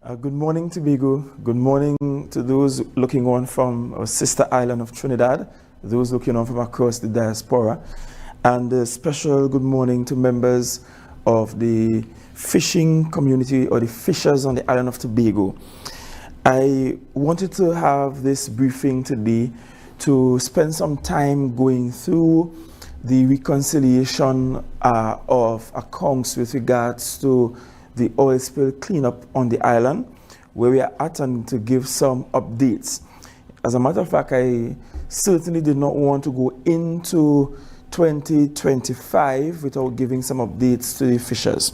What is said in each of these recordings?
Good morning, Tobago. Good morning to those looking on from our sister island of Trinidad, those looking on from across the diaspora, and a special good morning to members of the fishing community or the fishers on the island of Tobago. I wanted to have this briefing today to spend some time going through the reconciliation of accounts with regards to the oil spill cleanup on the island, where we are at, and to give some updates. As a matter of fact, I certainly did not want to go into 2025 without giving some updates to the fishers.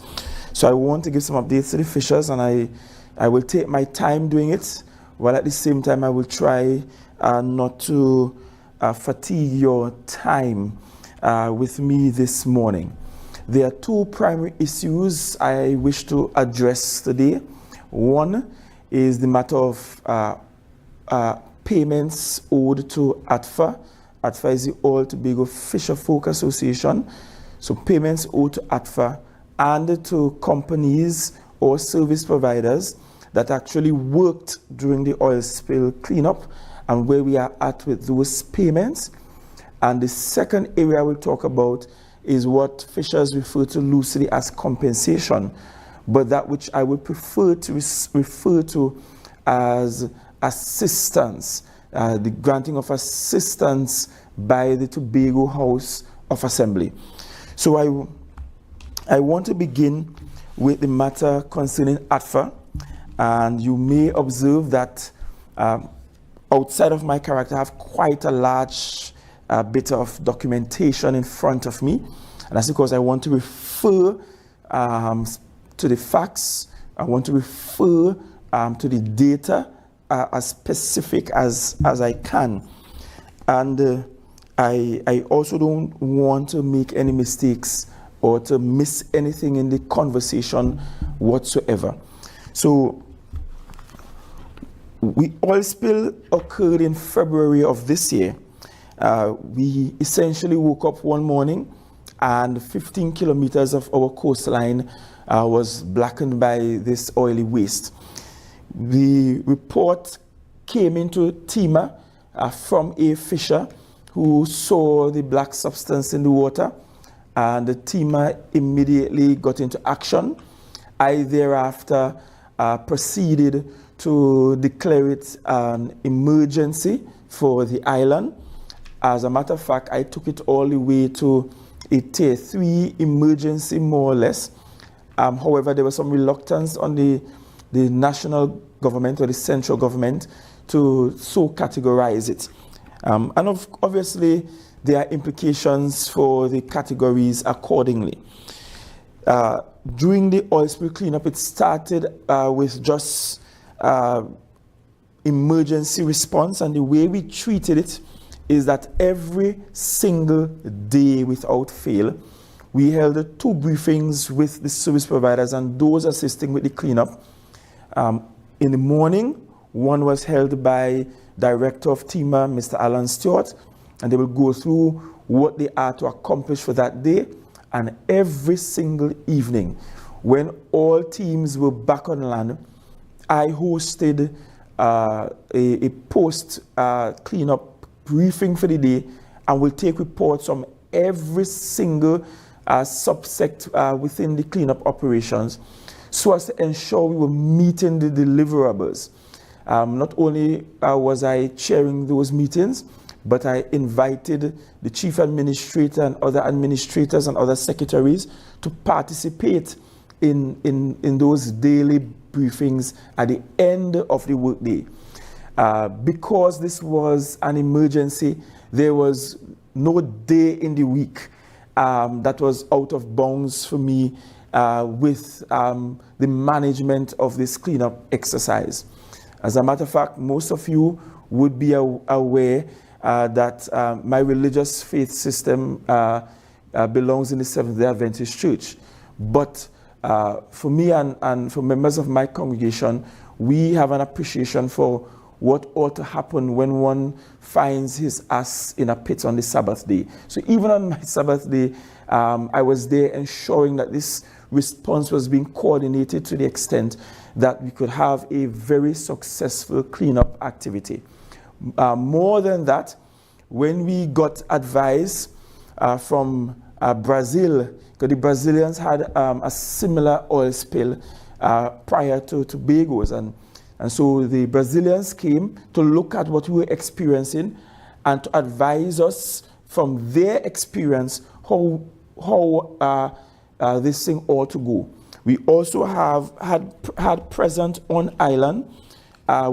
So I want to give some updates to the fishers, and I will take my time doing it, while at the same time I will try not to fatigue your time with me this morning. There are two primary issues I wish to address today. One is the matter of payments owed to ATFA. ATFA is the All Tobago Fisher Folk Association. So payments owed to ATFA and to companies or service providers that actually worked during the oil spill cleanup, and where we are at with those payments. And the second area we'll talk about is what fishers refer to loosely as compensation, but that which I would prefer to refer to as assistance, the granting of assistance by the Tobago House of Assembly. So I want to begin with the matter concerning ATFA, and you may observe that outside of my character, I have quite a large bit of documentation in front of me, and that's because I want to refer to the facts. I want to refer to the data as specific as I can, and I also don't want to make any mistakes or to miss anything in the conversation whatsoever. So the oil spill occurred in February of this year. We essentially woke up one morning and 15 kilometers of our coastline was blackened by this oily waste. The report came into TEMA from a fisher who saw the black substance in the water, and the TEMA immediately got into action. I thereafter proceeded to declare it an emergency for the island. As a matter of fact, I took it all the way to a tier 3 emergency, more or less. However, there was some reluctance on the national government or the central government to so categorize it. And obviously, there are implications for the categories accordingly. During the oil spill cleanup, it started with just emergency response, and the way we treated it is that every single day without fail, we held 2 briefings with the service providers and those assisting with the cleanup. In the morning, one was held by Director of TEMA, Mr. Alan Stewart, and they will go through what they are to accomplish for that day. And every single evening, when all teams were back on land, I hosted a post cleanup briefing for the day, and we'll take reports from every single subsect within the cleanup operations, so as to ensure we were meeting the deliverables. Not only was I chairing those meetings, but I invited the chief administrator and other administrators and other secretaries to participate in those daily briefings at the end of the workday. Because this was an emergency, there was no day in the week that was out of bounds for me with the management of this cleanup exercise. As a matter of fact, most of you would be aware that my religious faith system belongs in the Seventh-day Adventist Church. But for me and for members of my congregation, we have an appreciation for what ought to happen when one finds his ass in a pit on the Sabbath day. So even on my Sabbath day, I was there ensuring that this response was being coordinated to the extent that we could have a very successful cleanup activity. More than that, when we got advice from Brazil, because the Brazilians had a similar oil spill prior to Tobago's, and so the Brazilians came to look at what we were experiencing and to advise us from their experience how this thing ought to go. We also had present on island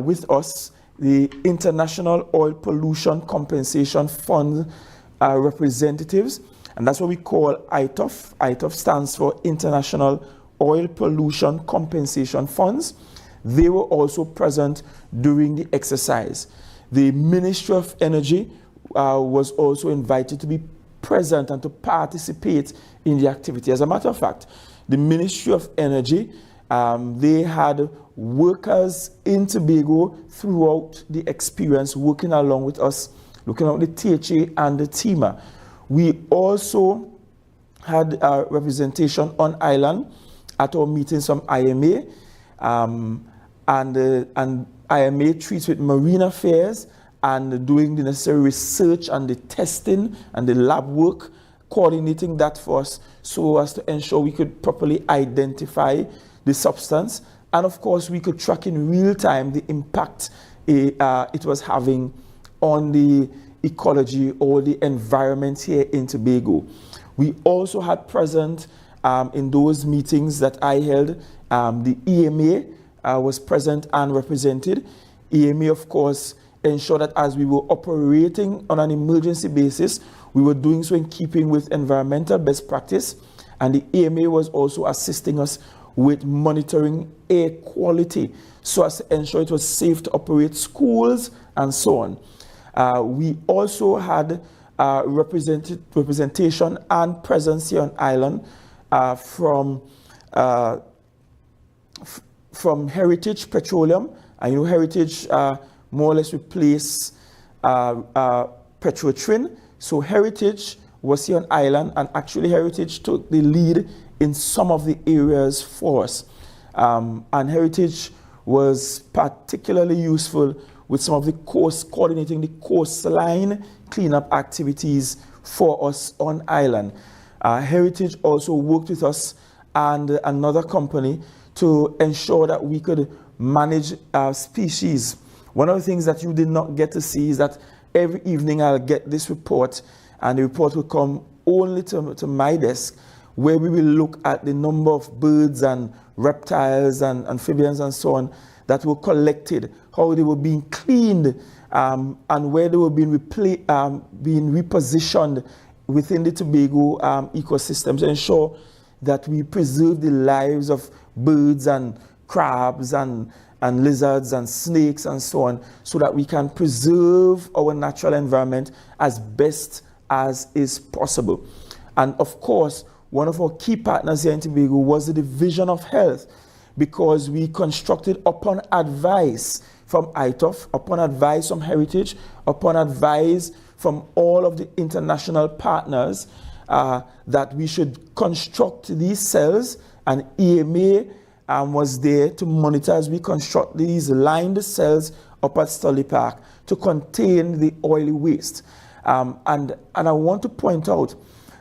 with us the International Oil Pollution Compensation Fund representatives, and that's what we call ITOF. ITOF stands for International Oil Pollution Compensation Funds. They were also present during the exercise. The Ministry of Energy was also invited to be present and to participate in the activity. As a matter of fact, the Ministry of Energy, they had workers in Tobago throughout the experience working along with us, looking at the THA and the TEMA. We also had representation on island at our meetings from IMA, and IMA treats with marine affairs and doing the necessary research and the testing and the lab work, coordinating that for us so as to ensure we could properly identify the substance. And of course, we could track in real time the impact it was having on the ecology or the environment here in Tobago. We also had present in those meetings that I held, the EMA was present and represented. EMA, of course, ensured that as we were operating on an emergency basis, we were doing so in keeping with environmental best practice, and the EMA was also assisting us with monitoring air quality so as to ensure it was safe to operate schools and so on. We also had representation and presence here on island from Heritage Petroleum. And you know, Heritage more or less replaced Petrotrin. So Heritage was here on island, and actually Heritage took the lead in some of the areas for us. And Heritage was particularly useful with some of the coordinating the coastline cleanup activities for us on island. Heritage also worked with us and another company to ensure that we could manage species. One of the things that you did not get to see is that every evening I'll get this report, and the report will come only to my desk, where we will look at the number of birds and reptiles and amphibians and so on that were collected, how they were being cleaned, and where they were being repositioned within the Tobago ecosystem to ensure that we preserve the lives of birds and crabs and lizards and snakes and so on, so that we can preserve our natural environment as best as is possible. And of course, one of our key partners here in Tobago was the Division of Health, because we constructed upon advice from ITOF, upon advice from Heritage, upon advice from all of the international partners, that we should construct these cells, and EMA was there to monitor as we construct these lined cells up at Stolly Park to contain the oily waste. And I want to point out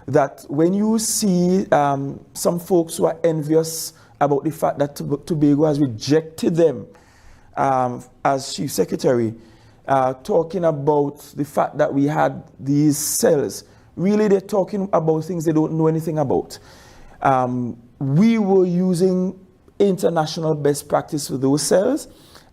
that when you see some folks who are envious about the fact that Tobago has rejected them as Chief Secretary, talking about the fact that we had these cells, really they're talking about things they don't know anything about. We were using international best practice for those cells,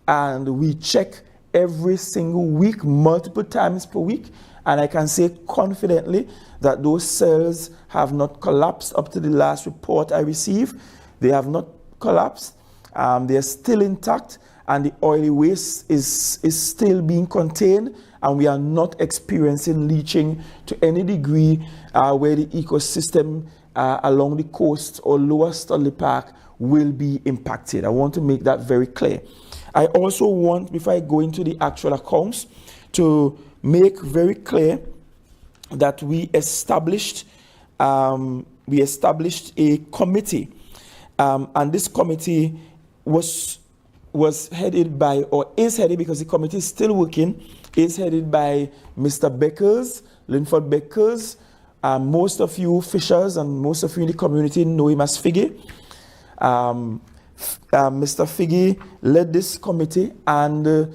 and we check every single week, multiple times per week, and I can say confidently that those cells have not collapsed up to the last report I received. They have not collapsed. They are still intact, and the oily waste is still being contained, and we are not experiencing leaching to any degree where the ecosystem along the coast or lower Stolly Park will be impacted. I want to make that very clear. I also want, before I go into the actual accounts, to make very clear that we established a committee And this committee was headed by, or is headed, because the committee is still working, is headed by Mr. Beckers, Linford Beckers. Most of you fishers and most of you in the community know him as Figgy. Mr. Figgy led this committee, and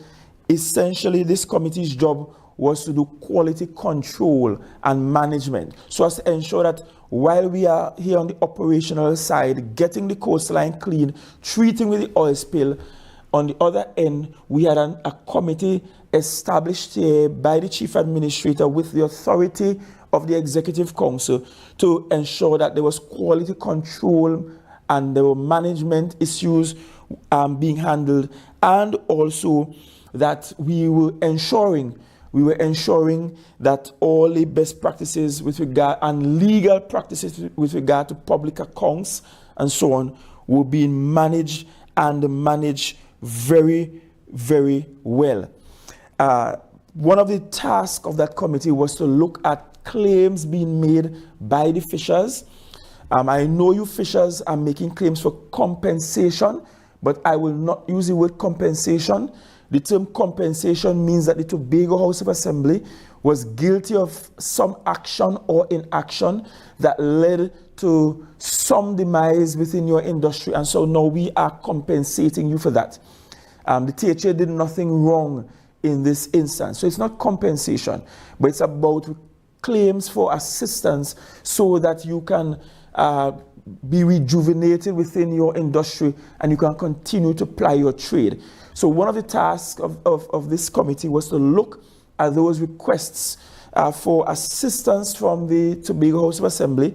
essentially this committee's job was to do quality control and management, so as to ensure that while we are here on the operational side, getting the coastline clean, treating with the oil spill, on the other end, we had a committee established here by the Chief Administrator with the authority of the Executive Council to ensure that there was quality control and there were management issues being handled, and also that we were ensuring that all the best practices with regard and legal practices with regard to public accounts and so on were being managed and managed very, very well. One of the tasks of that committee was to look at claims being made by the fishers. I know you fishers are making claims for compensation, but I will not use the word compensation. The term compensation means that the Tobago House of Assembly was guilty of some action or inaction that led to some demise within your industry, and so now we are compensating you for that. The THA did nothing wrong in this instance, so it's not compensation, but it's about claims for assistance so that you can be rejuvenated within your industry and you can continue to ply your trade. So one of the tasks of this committee was to look at those requests for assistance from the Tobago House of Assembly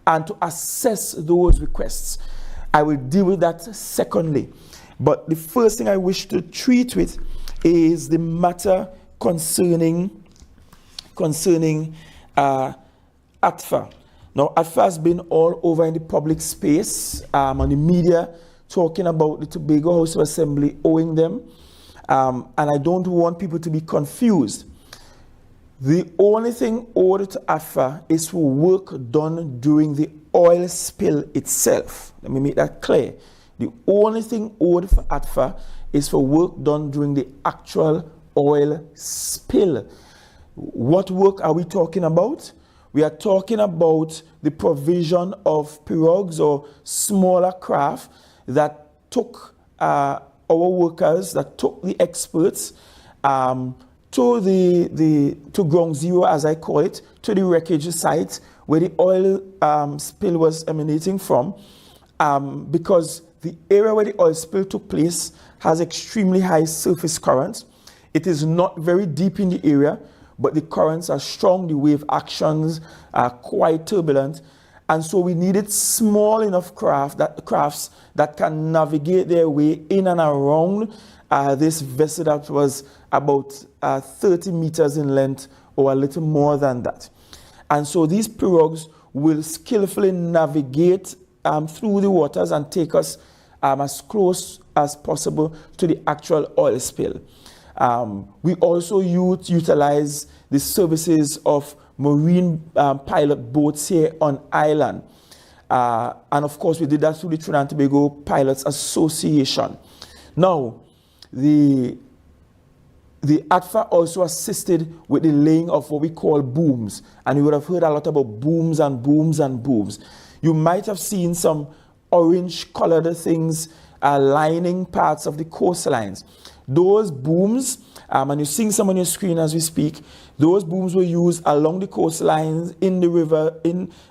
and to assess those requests. I will deal with that secondly. But the first thing I wish to treat with is the matter concerning ATFA. Now, ATFA has been all over in the public space, on the media, talking about the Tobago House of Assembly owing them. And I don't want people to be confused. The only thing owed to ATFA is for work done during the oil spill itself. Let me make that clear. The only thing owed for ATFA is for work done during the actual oil spill. What work are we talking about? We are talking about the provision of pirogues or smaller craft that took our workers, that took the experts to ground zero, as I call it, to the wreckage site where the oil spill was emanating from, because the area where the oil spill took place has extremely high surface currents. It is not very deep in the area, but the currents are strong, the wave actions are quite turbulent, and so we needed small enough crafts that can navigate their way in and around this vessel that was about 30 meters in length or a little more than that. And so these pirogues will skillfully navigate through the waters and take us as close as possible to the actual oil spill. We also utilize the services of marine pilot boats here on island. And of course, we did that through the Trinidad and Tobago Pilots Association. Now, the ATFA also assisted with the laying of what we call booms. And you would have heard a lot about booms and booms and booms. You might have seen some orange-colored things lining parts of the coastlines. Those booms, and you're seeing some on your screen as we speak, those booms were used along the coastlines, in the river,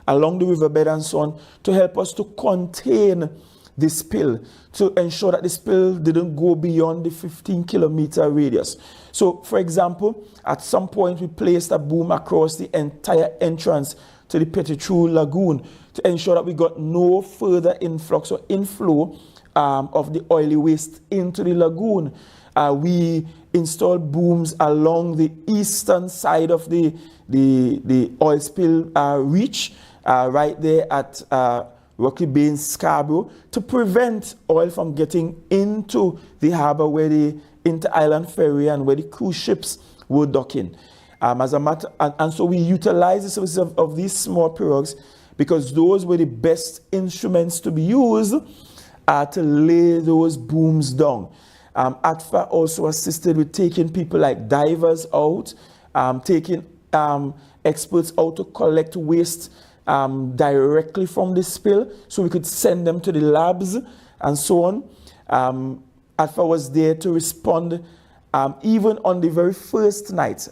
along the riverbed and so on, to help us to contain the spill, to ensure that the spill didn't go beyond the 15-kilometer radius. So, for example, at some point we placed a boom across the entire entrance to the Petitru Lagoon to ensure that we got no further influx or inflow of the oily waste into the lagoon. We installed booms along the eastern side of the oil spill reach, right there at Rocky Bay in Scarborough, to prevent oil from getting into the harbor where the inter-island ferry and where the cruise ships were docking. And so we utilize the services of these small pirogues because those were the best instruments to be used to lay those booms down. ATFA also assisted with taking people like divers out, taking experts out to collect waste directly from the spill so we could send them to the labs and so on. ATFA was there to respond even on the very first night.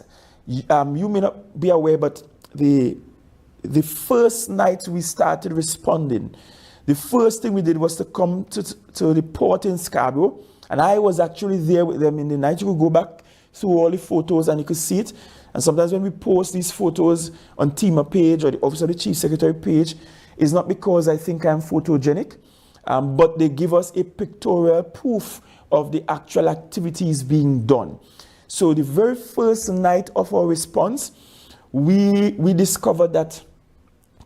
You may not be aware, but the first night we started responding, the first thing we did was to come to the port in Scarborough, and I was actually there with them in the night. You could go back through all the photos and you could see it. And sometimes when we post these photos on TEMA page or the Office of the Chief Secretary page, it's not because I think I'm photogenic, but they give us a pictorial proof of the actual activities being done. So the very first night of our response, we discovered that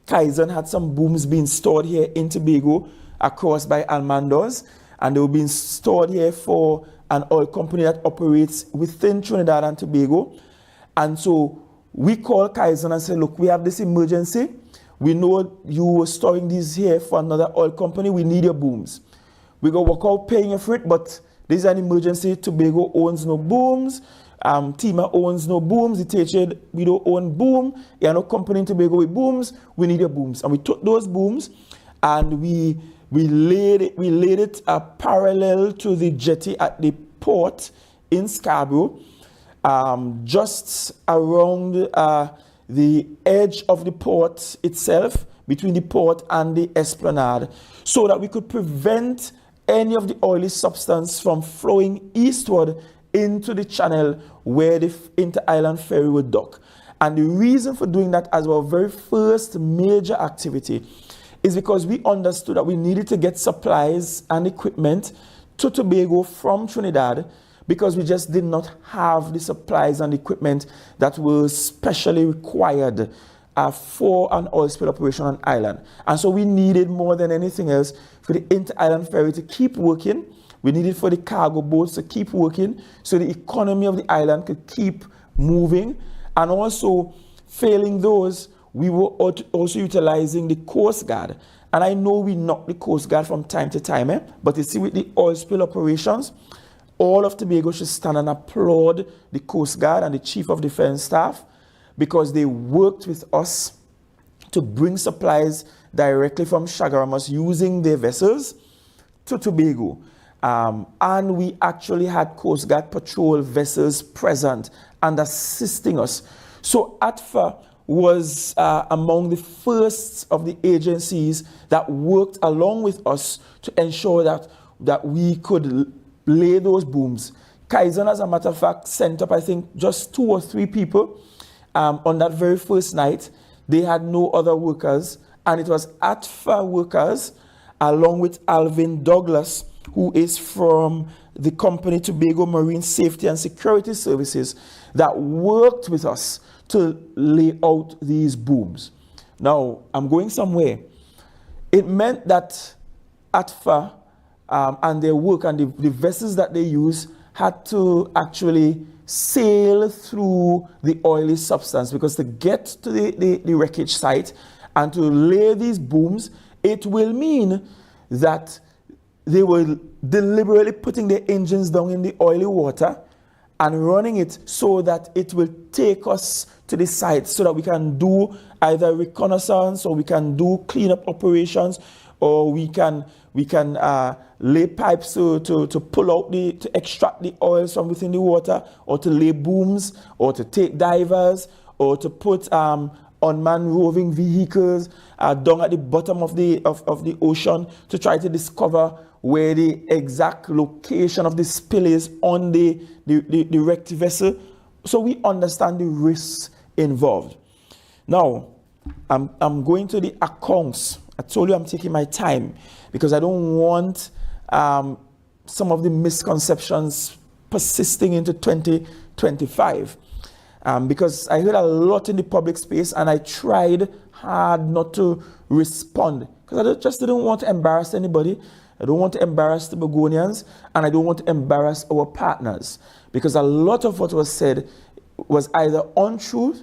Kaizen had some booms being stored here in Tobago across by Almandos, and they were being stored here for an oil company that operates within Trinidad and Tobago. And so we called Kaizen and said, look, we have this emergency. We know you were storing these here for another oil company. We need your booms. We go work out paying you for it, but this is an emergency. Tobago owns no booms. TEMA owns no booms. The THA, we don't own boom. You are no company in Tobago with booms. We need your booms. And we took those booms and we laid it parallel to the jetty at the port in Scarborough, just around the edge of the port itself, between the port and the esplanade, so that we could prevent any of the oily substance from flowing eastward into the channel where the inter-island ferry would dock. And the reason for doing that as our very first major activity is because we understood that we needed to get supplies and equipment to Tobago from Trinidad, because we just did not have the supplies and equipment that were specially required for an oil spill operation on island. And so we needed more than anything else for the inter-island ferry to keep working. We needed for the cargo boats to keep working so the economy of the island could keep moving. And also, failing those, we were also utilizing the Coast Guard. And I know we knock the Coast Guard from time to time, but you see, with the oil spill operations, all of Tobago should stand and applaud the Coast Guard and the Chief of Defense Staff, because they worked with us to bring supplies directly from Chaguaramas using their vessels to Tobago. And we actually had Coast Guard patrol vessels present and assisting us. So ATFA was among the first of the agencies that worked along with us to ensure that we could lay those booms. Kaizen, as a matter of fact, sent up, I think, just 2 or 3 people on that very first night. They had no other workers, and it was ATFA workers, along with Alvin Douglas, who is from the company Tobago Marine Safety and Security Services, that worked with us to lay out these booms. Now, I'm going somewhere. It meant that ATFA and their work and the vessels that they use had to actually sail through the oily substance, because to get to the wreckage site and to lay these booms, it will mean that they were deliberately putting their engines down in the oily water and running it so that it will take us to the site, so that we can do either reconnaissance, or we can do cleanup operations, or we can lay pipes to pull out to extract the oils from within the water, or to lay booms, or to take divers, or to put unmanned roving vehicles down at the bottom of the ocean to try to discover where the exact location of the spill is on the wrecked vessel. So we understand the risks involved. Now, I'm going to the accounts. I told you I'm taking my time, because I don't want some of the misconceptions persisting into 2025. Because I heard a lot in the public space, and I tried hard not to respond, because I just didn't want to embarrass anybody. I don't want to embarrass the Tobagonians, and I don't want to embarrass our partners, because a lot of what was said was either untruth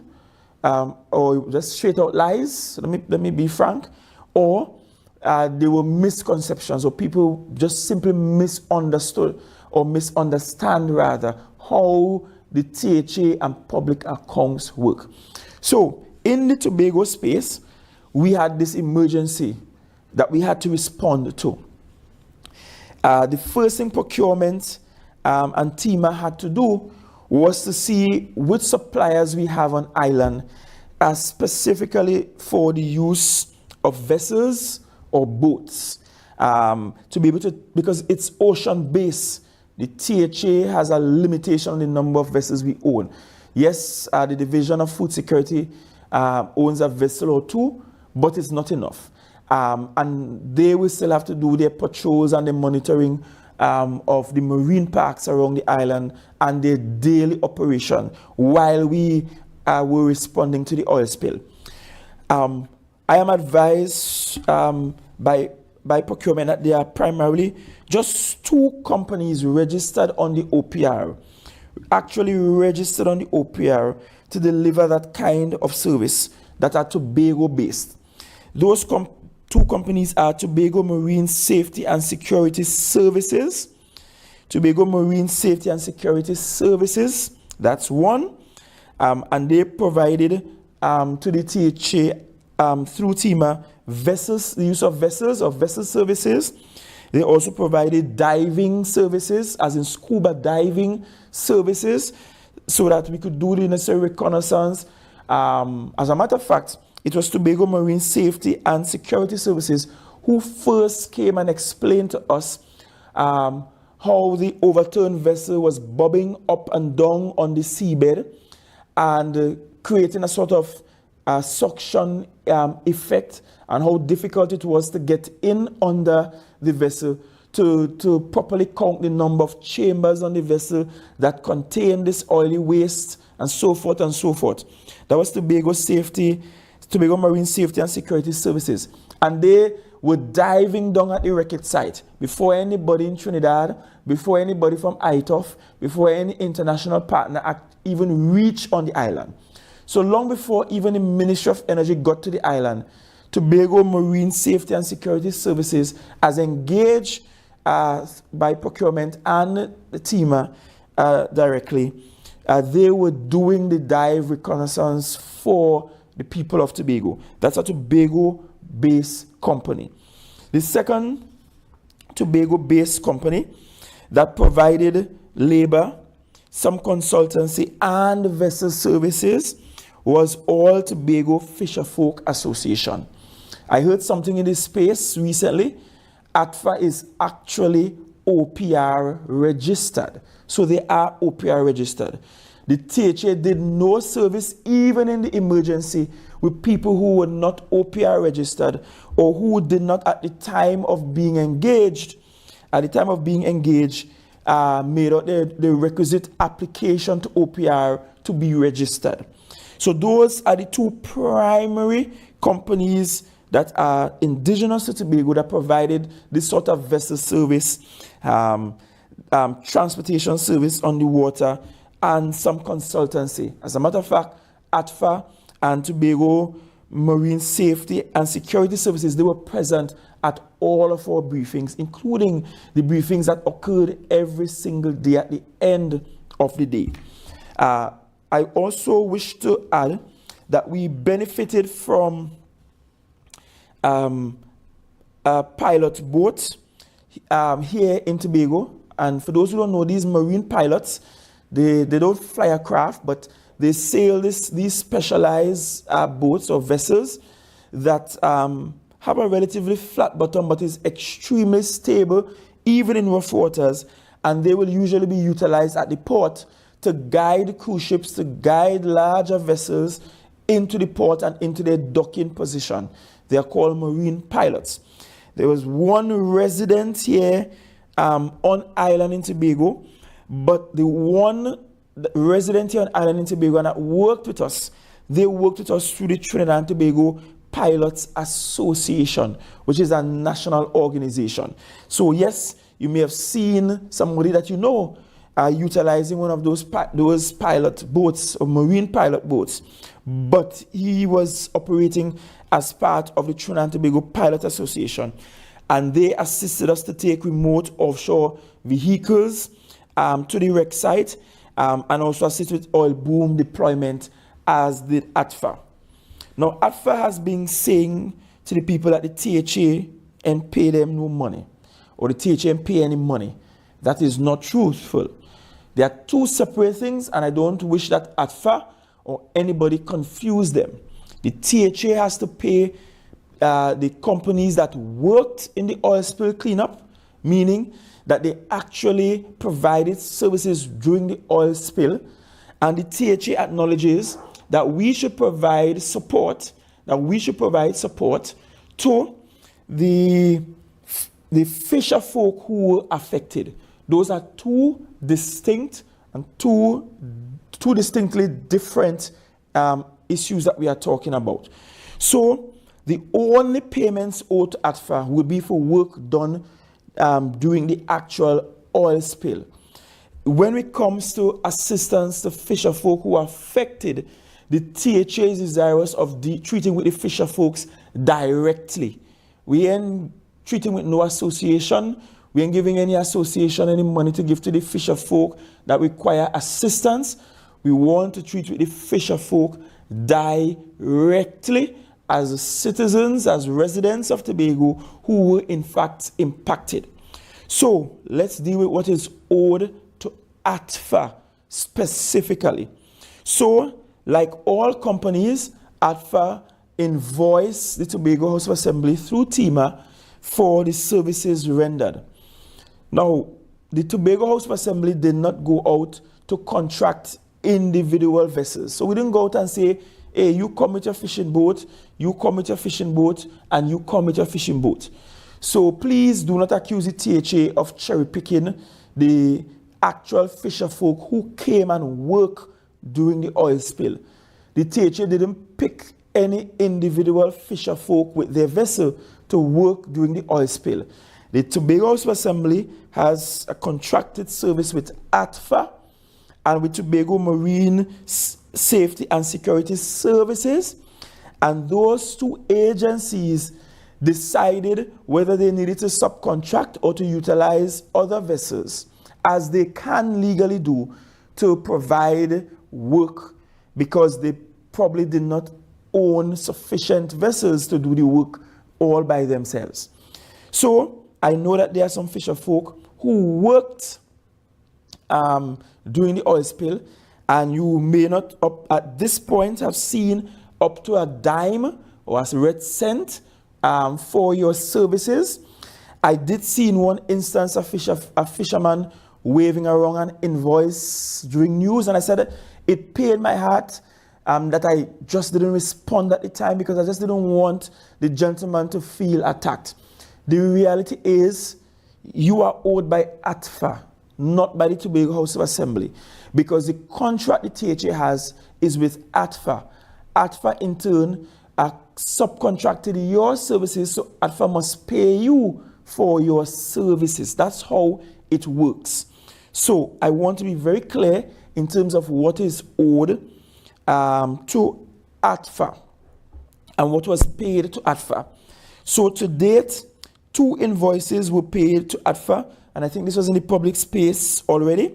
or just straight out lies, let me be frank, or there were misconceptions, or people just simply misunderstood or misunderstand rather how the THA and public accounts work. So in the Tobago space, we had this emergency that we had to respond to. The first thing procurement and TEMA had to do was to see which suppliers we have on island, specifically for the use of vessels or boats, to be able to, because it's ocean-based, the THA has a limitation on the number of vessels we own. Yes, the Division of Food Security owns a vessel or two, but it's not enough. And they will still have to do their patrols and the monitoring of the marine parks around the island and their daily operation while we were responding to the oil spill. I am advised by procurement that there are primarily just 2 companies registered on the OPR, actually registered on the OPR to deliver that kind of service that are Tobago based. Those 2 companies are Tobago Marine Safety and Security Services. Tobago Marine Safety and Security Services, that's one. And they provided to the THA through TEMA vessels, the use of vessels or vessel services. They also provided diving services, as in scuba diving services, so that we could do the necessary reconnaissance. As a matter of fact, it was Tobago Marine Safety and Security Services who first came and explained to us how the overturned vessel was bobbing up and down on the seabed and creating a sort of suction effect, and how difficult it was to get in under the vessel to properly count the number of chambers on the vessel that contain this oily waste, and so forth and so forth. That was Tobago Marine Safety and Security Services. And they were diving down at the wreckage site before anybody in Trinidad, before anybody from ITOF, before any international partner even reached on the island. So long before even the Ministry of Energy got to the island, Tobago Marine Safety and Security Services, as engaged by procurement and the TEMA directly, they were doing the dive reconnaissance for the people of Tobago. That's a Tobago-based company. The second Tobago-based company that provided labor, some consultancy, and vessel services was All Tobago Fisherfolk Association. I heard something in this space recently. ATFA is actually OPR registered. So they are OPR registered. The THA did no service even in the emergency with people who were not OPR registered or who did not at the time of being engaged, made out the requisite application to OPR to be registered. So those are the 2 primary companies that are indigenous to Tobago that provided this sort of vessel service, transportation service on the water, and some consultancy. As a matter of fact, ATFA and Tobago Marine Safety and Security Services, they were present at all of our briefings, including the briefings that occurred every single day at the end of the day. I also wish to add that we benefited from a pilot boat here in Tobago. And for those who don't know, these marine pilots, they don't fly a craft, but they sail these specialized boats or vessels that have a relatively flat bottom but is extremely stable even in rough waters, and they will usually be utilized at the port to guide cruise ships, to guide larger vessels into the port and into their docking position. They are called marine pilots. There was one resident here on island in Tobago, but the one resident here on island in Tobago that worked with us, they worked with us through the Trinidad and Tobago Pilots Association, which is a national organization. So yes, you may have seen somebody that you know utilizing one of those pilot boats or marine pilot boats, but he was operating as part of the Trinidad and Tobago Pilot Association, and they assisted us to take remote offshore vehicles to the wreck site, and also assist with oil boom deployment, as did ATFA. Now, ATFA has been saying to the people that the THA and pay them no money, or the THA and pay any money. That is not truthful. They are two separate things, and I don't wish that ATFA or anybody confuse them. The THA has to pay the companies that worked in the oil spill cleanup, meaning that they actually provided services during the oil spill, and the THA acknowledges that we should provide support, to the fisher folk who were affected. Those are two distinct and two distinctly different issues that we are talking about. So the only payments owed to ATFA will be for work done during the actual oil spill. When it comes to assistance to fisher folk who are affected, the THA is desirous of treating with the fisher folks directly. We ain't treating with no association. We ain't giving any association any money to give to the fisher folk that require assistance. We want to treat with the fisher folk directly as citizens, as residents of Tobago who were in fact impacted. So let's deal with what is owed to ATFA specifically. So, like all companies, ATFA invoiced the Tobago House of Assembly through TEMA for the services rendered. Now, the Tobago House of Assembly did not go out to contract individual vessels. So we didn't go out and say, hey, you come with your fishing boat, you come with your fishing boat, and you come with your fishing boat. So please do not accuse the THA of cherry picking the actual fisher folk who came and worked during the oil spill. The THA didn't pick any individual fisher folk with their vessel to work during the oil spill. The Tobago House of Assembly has a contracted service with ATFA and with Tobago Marine Safety and Security Services, and those two agencies decided whether they needed to subcontract or to utilize other vessels, as they can legally do, to provide work, because they probably did not own sufficient vessels to do the work all by themselves. So I know that there are some fisher folk who worked during the oil spill, and you may not up at this point have seen up to a dime or a red cent for your services. I did see in one instance a fisherman waving around an invoice during news, and I said it pained my heart that I just didn't respond at the time, because I just didn't want the gentleman to feel attacked. The reality is you are owed by ATFA, not by the Tobago House of Assembly, because the contract the THA has is with ATFA. ATFA in turn subcontracted your services, so ATFA must pay you for your services. That's how it works. So I want to be very clear in terms of what is owed to ATFA and what was paid to ATFA. So to date, 2 invoices were paid to ATFA, and I think this was in the public space already.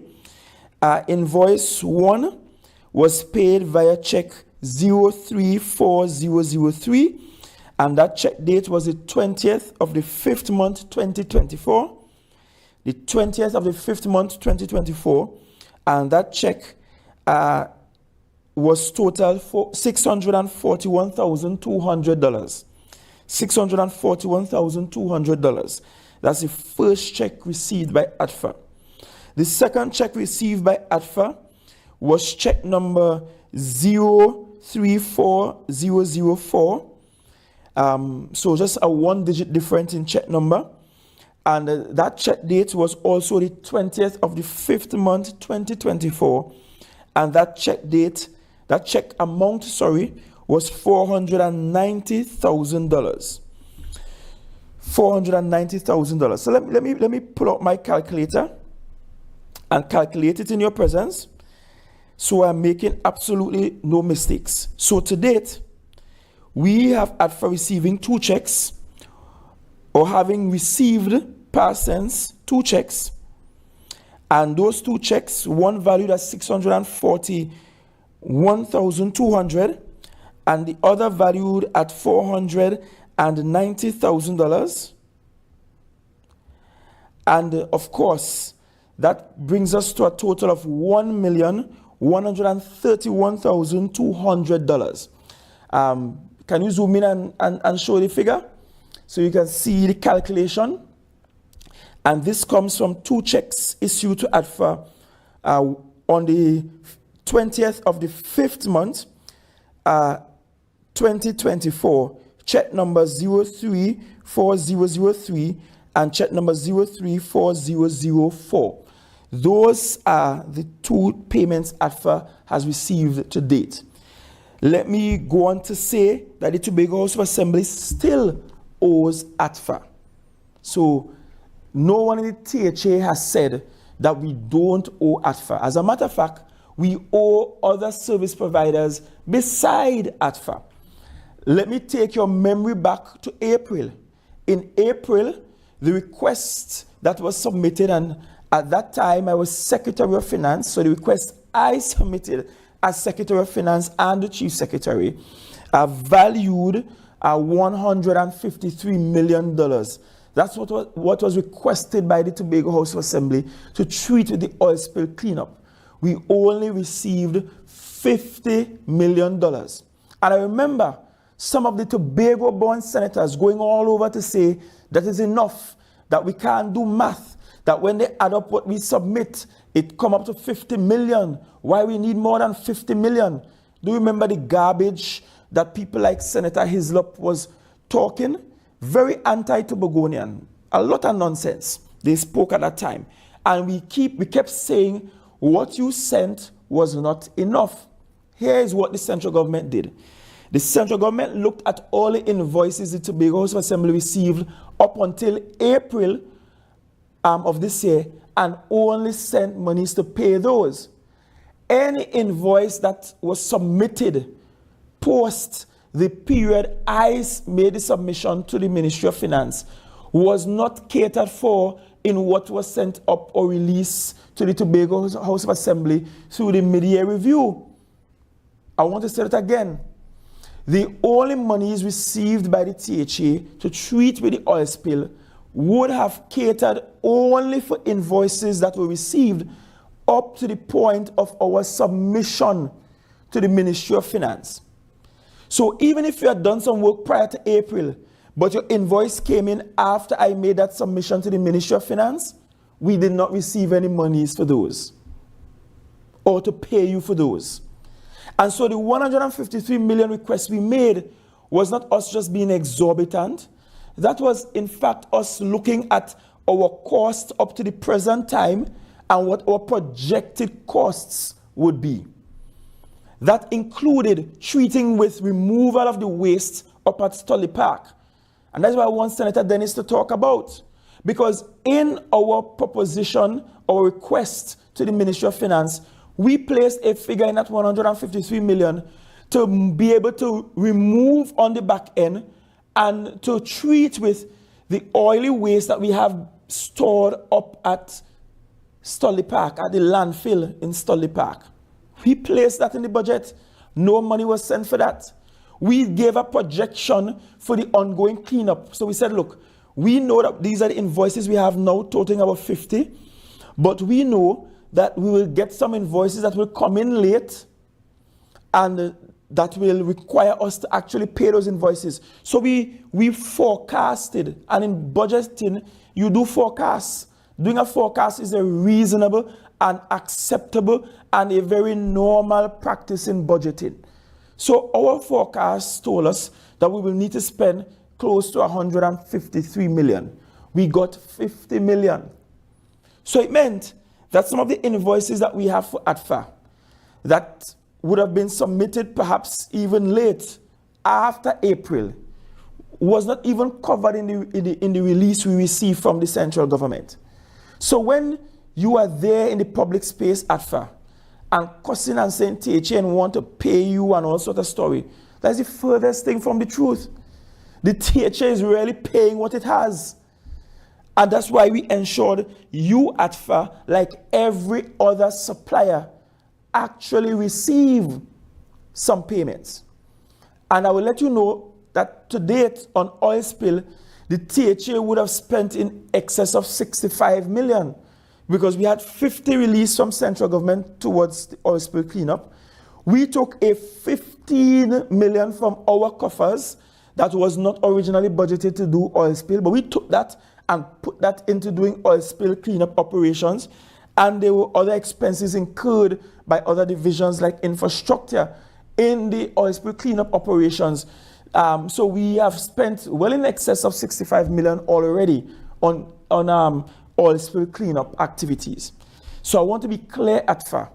Invoice 1 was paid via check 034003, and that check date was the 20th of the 5th month 2024. The 20th of the 5th month 2024, and that check was total for $641,200. $641,200. That's the first check received by ATFA. The second check received by ATFA was check number 034004. So just a 1-digit difference in check number. And that check date was also the 20th of the 5th month 2024. And that check amount, was $490,000. $490,000. So let me pull out my calculator and calculate it in your presence. So I'm making absolutely no mistakes. So to date, we have ADFA receiving 2 checks, or having received past tense 2 checks. And those 2 checks, one valued at $641,200 and the other valued at $490,000. And of course, that brings us to a total of $1,131,200. Can you zoom in and show the figure so you can see the calculation? And this comes from 2 checks issued to ADFA on the 20th of the 5th month, 2024. Check number 034003 and check number 034004. Those are the 2 payments ADFA has received to date. Let me go on to say that the Tobago House of Assembly still owes ADFA. So no one in the THA has said that we don't owe ADFA. As a matter of fact, we owe other service providers beside ADFA. Let me take your memory back to April. In April, the request that was submitted, and at that time I was Secretary of Finance, so the request I submitted as Secretary of Finance and the Chief Secretary valued $153 million. That's what was requested by the Tobago House of Assembly to treat with the oil spill cleanup. We only received $50 million. And I remember some of the Tobago-born senators going all over to say that is enough, that we can't do math, that when they add up what we submit, it come up to 50 million. Why we need more than 50 million? Do you remember the garbage that people like Senator Hislop was talking? Very anti-Tobagonian, a lot of nonsense they spoke at that time. And we kept saying what you sent was not enough. Here is what the central government did. The central government looked at all the invoices the Tobago House of Assembly received up until April of this year and only sent monies to pay those. Any invoice that was submitted post the period I made the submission to the Ministry of Finance was not catered for in what was sent up or released to the Tobago House of Assembly through the mid-year review. I want to say it again. The only monies received by the THA to treat with the oil spill would have catered only for invoices that were received up to the point of our submission to the Ministry of Finance. So even if you had done some work prior to April, but your invoice came in after I made that submission to the Ministry of Finance, we did not receive any monies for those or to pay you for those. And so the 153 million requests we made was not us just being exorbitant. That was, in fact, us looking at our costs up to the present time and what our projected costs would be. That included treating with removal of the waste up at Stolly Park. And that's what I want Senator Dennis to talk about. Because in our proposition, our request to the Ministry of Finance, we placed a figure in that 153 million to be able to remove on the back end and to treat with the oily waste that we have stored up at Stolly Park, at the landfill in Stolly Park. We placed that in the budget. No money was sent for that. We gave a projection for the ongoing cleanup. So we said, look, we know that these are the invoices we have now totaling about 50, but we know that we will get some invoices that will come in late and that will require us to actually pay those invoices. So we forecasted, and in budgeting, you do forecasts. Doing a forecast is a reasonable and acceptable and a very normal practice in budgeting. So our forecast told us that we will need to spend close to 153 million. We got 50 million. So it meant that some of the invoices that we have for ADFA that would have been submitted perhaps even late after April was not even covered in the release we received from the central government. So when you are there in the public space, ADFA, and cussing and saying THA want to pay you and all sort of story. That's the furthest thing from the truth. The THA is really paying what it has. And that's why we ensured you, ATFA, like every other supplier, actually receive some payments. And I will let you know that to date on oil spill, the THA would have spent in excess of 65 million because we had 50 released from central government towards the oil spill cleanup. We took a 15 million from our coffers that was not originally budgeted to do oil spill, but we took that and put that into doing oil spill cleanup operations. And there were other expenses incurred by other divisions like infrastructure in the oil spill cleanup operations. So we have spent well in excess of 65 million already on oil spill cleanup activities. So I want to be clear, ATFA.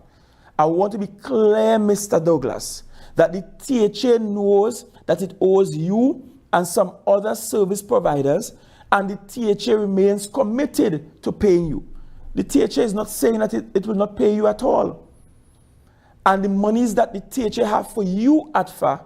I want to be clear, Mr. Douglas, that the THA knows that it owes you and some other service providers, and the THA remains committed to paying you. The THA is not saying that it will not pay you at all. And the monies that the THA have for you, ATFA,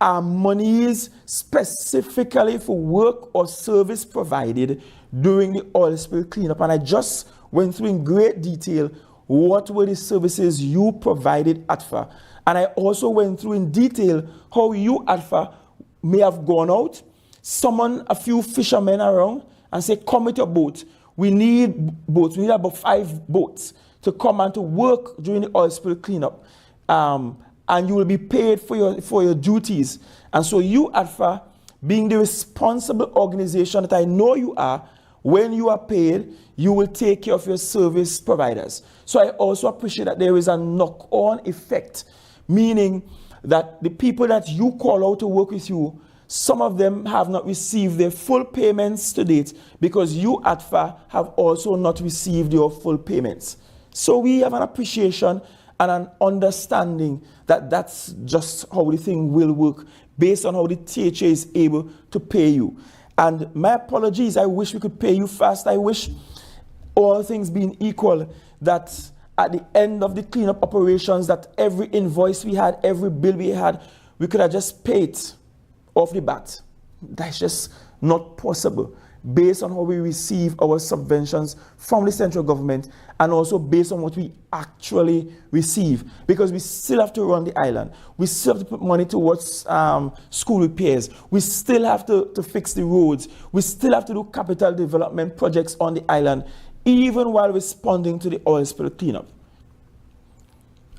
are monies specifically for work or service provided during the oil spill cleanup. And I just went through in great detail what were the services you provided, ATFA. And I also went through in detail how you, ATFA, may have gone out, summon a few fishermen around and say, come with your boat. We need boats. We need about 5 boats to come and to work during the oil spill cleanup. And you will be paid for your duties. And so you, ATFA, being the responsible organization that I know you are, when you are paid, you will take care of your service providers. So I also appreciate that there is a knock-on effect, meaning that the people that you call out to work with you, some of them have not received their full payments to date because you, ATFA, have also not received your full payments. So we have an appreciation and an understanding that that's just how the thing will work based on how the THA is able to pay you. And my apologies, I wish we could pay you fast. I wish, all things being equal, that at the end of the cleanup operations, that every invoice we had, every bill we had, we could have just paid off the bat. That's just not possible based on how we receive our subventions from the central government and also based on what we actually receive, because we still have to run the island. We still have to put money towards school repairs. We still have to fix the roads. We still have to do capital development projects on the island, even while responding to the oil spill cleanup.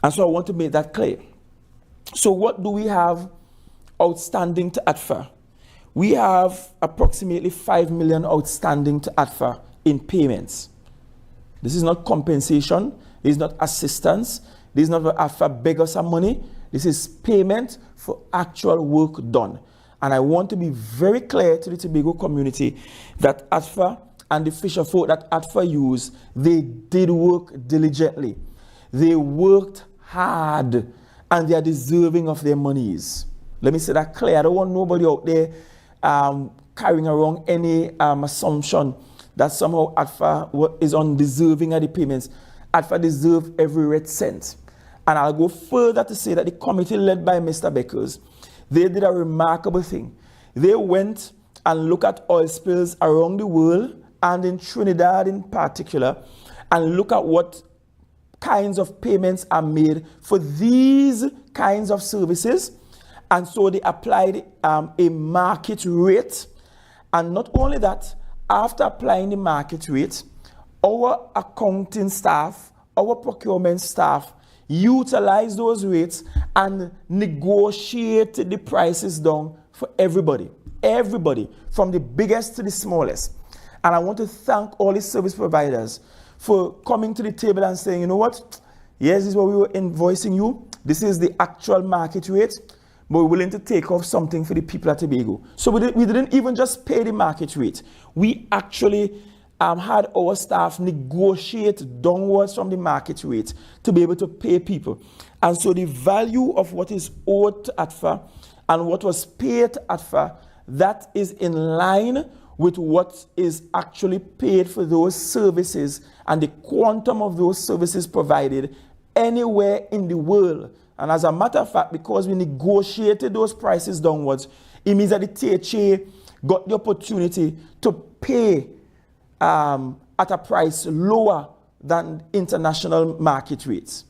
And so I want to make that clear. So what do we have outstanding to ATFA? We have approximately 5 million outstanding to ATFA in payments. This is not compensation. This is not assistance. This is not where ATFA beg us some money. This is payment for actual work done. And I want to be very clear to the Tobago community that ATFA and the fisher folk that ATFA use, they did work diligently. They worked hard and they are deserving of their monies. Let me say that clear. I don't want nobody out there carrying around any assumption that somehow ATFA is undeserving of the payments. ATFA deserves every red cent. And I'll go further to say that the committee led by Mr. Beckers, they did a remarkable thing. They went and looked at oil spills around the world and in Trinidad in particular, and look at what kinds of payments are made for these kinds of services. And so they applied a market rate. And not only that, after applying the market rate, our accounting staff, our procurement staff, utilize those rates and negotiate the prices down for everybody. Everybody, from the biggest to the smallest. And I want to thank all the service providers for coming to the table and saying, you know what? Yes, this is what we were invoicing you. This is the actual market rate. But we're willing to take off something for the people at Tobago. So we didn't even just pay the market rate. We actually had our staff negotiate downwards from the market rate to be able to pay people. And so the value of what is owed to ATFA and what was paid to ATFA, that is in line with what is actually paid for those services, and the quantum of those services provided anywhere in the world. And as a matter of fact, because we negotiated those prices downwards, it means that the THA got the opportunity to pay at a price lower than international market rates.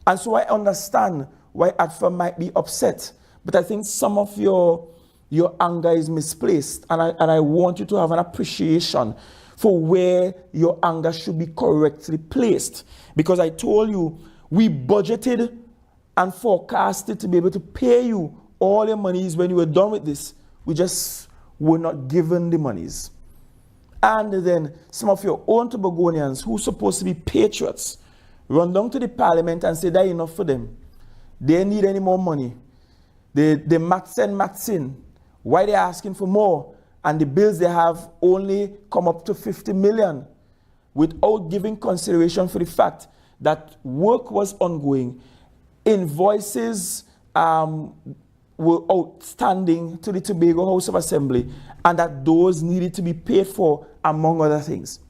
And so I understand why ADFA might be upset, but I think some of your anger is misplaced, and I want you to have an appreciation for where your anger should be correctly placed. Because I told you, we budgeted and forecasted to be able to pay you all your monies when you were done with this. We just were not given the monies. And then some of your own Tobagonians who are supposed to be patriots run down to the parliament and say that's enough for them. They need any more money. They max in. Why they're asking for more? And the bills they have only come up to 50 million without giving consideration for the fact that work was ongoing. Invoices were outstanding to the Tobago House of Assembly, and that those needed to be paid for, among other things.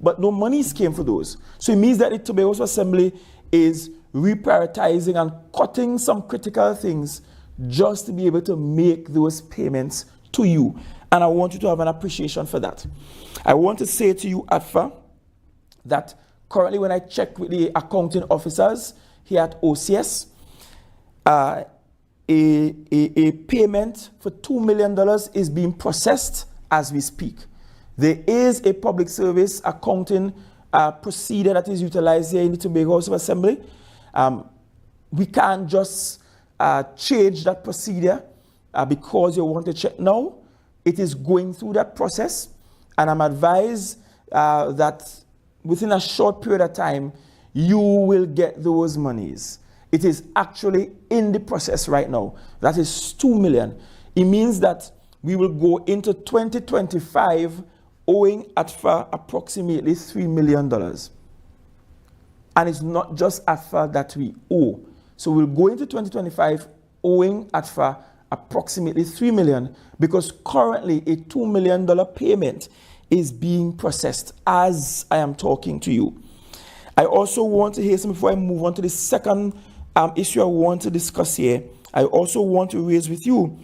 But no monies came for those. So it means that the Tobago House of Assembly is reprioritizing and cutting some critical things just to be able to make those payments to you. And I want you to have an appreciation for that. I want to say to you, ADFA, that currently when I check with the accounting officers here at OCS, a payment for $2 million is being processed as we speak. There is a public service accounting procedure that is utilized here in the Tobago House of Assembly. We can't just change that procedure because you want to check now. It is going through that process, and I'm advised that within a short period of time, you will get those monies. It is actually in the process right now. That is $2 million. It means that we will go into 2025 owing ADFA approximately $3 million. And it's not just ADFA that we owe. So we'll go into 2025 owing ADFA approximately $3 million, because currently a $2 million payment is being processed as I am talking to you. I also want to hasten, before I move on to the second issue I want to discuss here, I also want to raise with you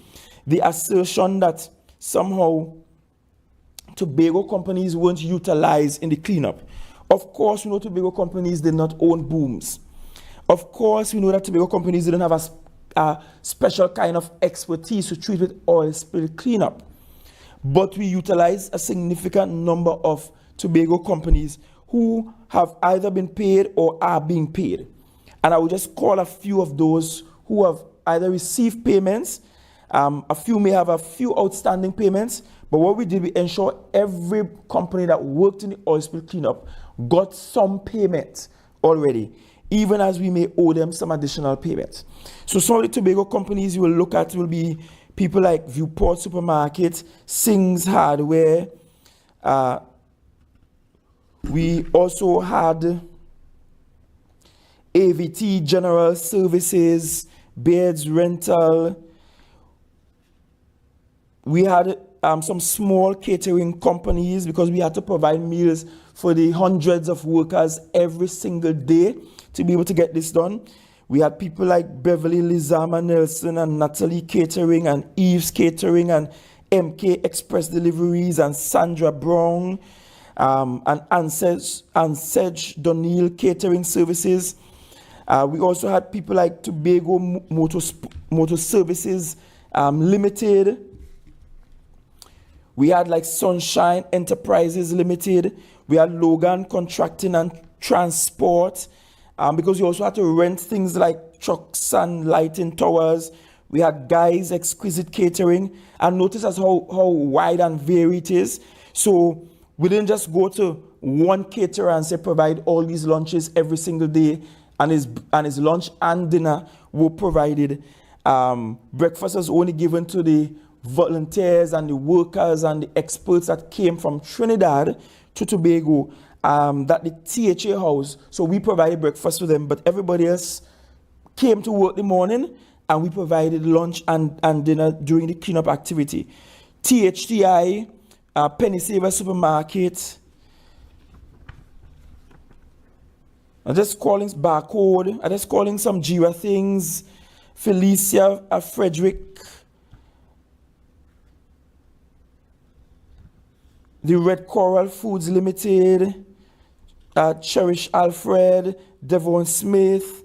the assertion that somehow Tobago companies weren't utilized in the cleanup. Of course, we know Tobago companies did not own booms. Of course, we know that Tobago companies didn't have a special kind of expertise to treat with oil spill cleanup. But we utilize a significant number of Tobago companies who have either been paid or are being paid. And I will just call a few of those who have either received payments. A few may have a few outstanding payments. But what we did, we ensured every company that worked in the oil spill cleanup got some payment already, even as we may owe them some additional payments. So some of the Tobago companies you will look at will be people like Viewport Supermarket, Sings Hardware. We also had AVT General Services, Beards Rental. We had some small catering companies because we had to provide meals for the hundreds of workers every single day to be able to get this done. We had people like Beverly Lizama Nelson and Natalie Catering and Eve's Catering and MK Express Deliveries and Sandra Brown and Ansej Donil Catering Services. We also had people like Tobago Motor Services Limited. We had like Sunshine Enterprises Limited. We had Logan Contracting and Transport, because we also had to rent things like trucks and lighting towers. We had Guys Exquisite Catering, and notice as how wide and varied it is. So we didn't just go to one caterer and say provide all these lunches every single day, and his lunch and dinner were provided. Breakfast was only given to the volunteers and the workers and the experts that came from Trinidad to Tobago, that the THA house. So we provided breakfast for them, but everybody else came to work the morning, and we provided lunch and dinner during the cleanup activity. THTI, Penny Saver Supermarket, I'm just calling Barcode. I'm just calling some Jira things. Felicia, Frederick. The Red Coral Foods Limited. Cherish Alfred. Devon Smith.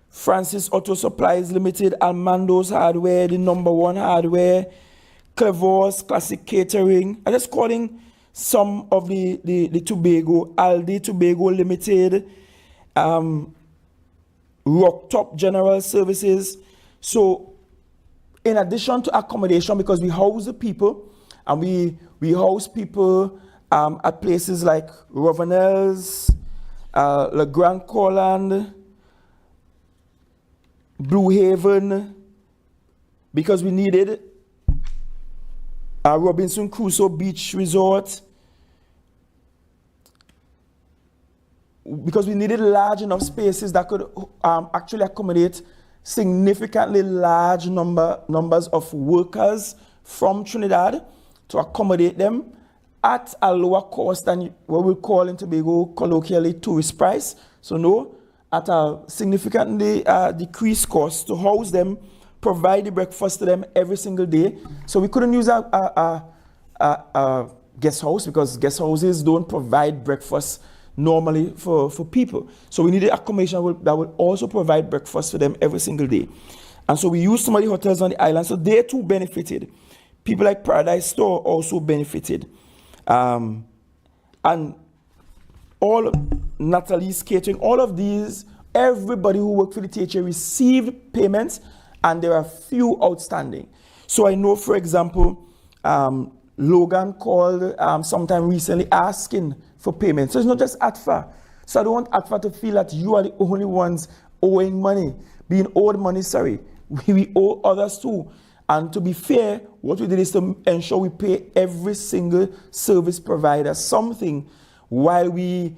Francis Auto Supplies Limited. Almando's Hardware. The Number One Hardware. Clevor's Classic Catering. I'm just calling some of the Tobago, Aldi Tobago Limited, Rock Top General Services. So in addition to accommodation, because we house the people, and we house people at places like Ravenels, Le Grand Corland, Blue Haven, because we needed Robinson Crusoe Beach Resort, because we needed large enough spaces that could actually accommodate significantly large numbers of workers from Trinidad, to accommodate them at a lower cost than what we call in Tobago colloquially tourist price. So no, at a significantly decreased cost to house them, provide the breakfast to them every single day. So we couldn't use a guest house, because guest houses don't provide breakfast normally for people. So we needed accommodation that would also provide breakfast for them every single day. And so we used some of the hotels on the island, so they too benefited. People like Paradise Store also benefited. And all Natalie's Catering, all of these, everybody who worked for the THA received payments, and there are few outstanding. So I know, for example, Logan called sometime recently asking for payment. So it's not just ATFA. So I don't want ATFA to feel that you are the only ones owing money, being owed money, sorry. We owe others too. And to be fair, what we did is to ensure we pay every single service provider something, while we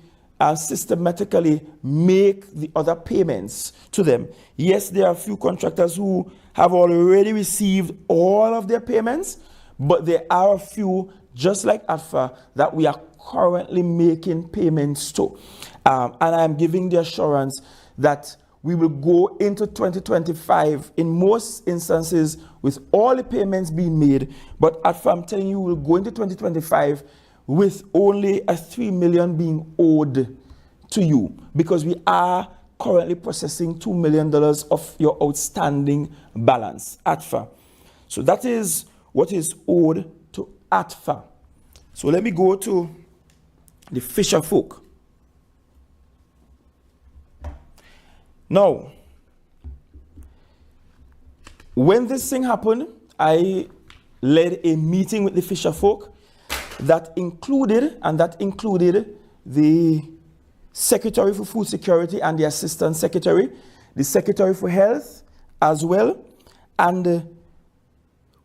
systematically make the other payments to them. Yes, there are a few contractors who have already received all of their payments, but there are a few, just like ATFA, that we are currently making payments to. And I'm giving the assurance that we will go into 2025 in most instances with all the payments being made. But ATFA, I'm telling you, we'll go into 2025 with only a $3 million being owed to you, because we are currently processing $2 million of your outstanding balance, ATFA. So that is what is owed to ATFA. So let me go to the Fisher folk. Now, when this thing happened, I led a meeting with the Fisher folk that included the Secretary for Food Security and the Assistant Secretary, the Secretary for Health as well. And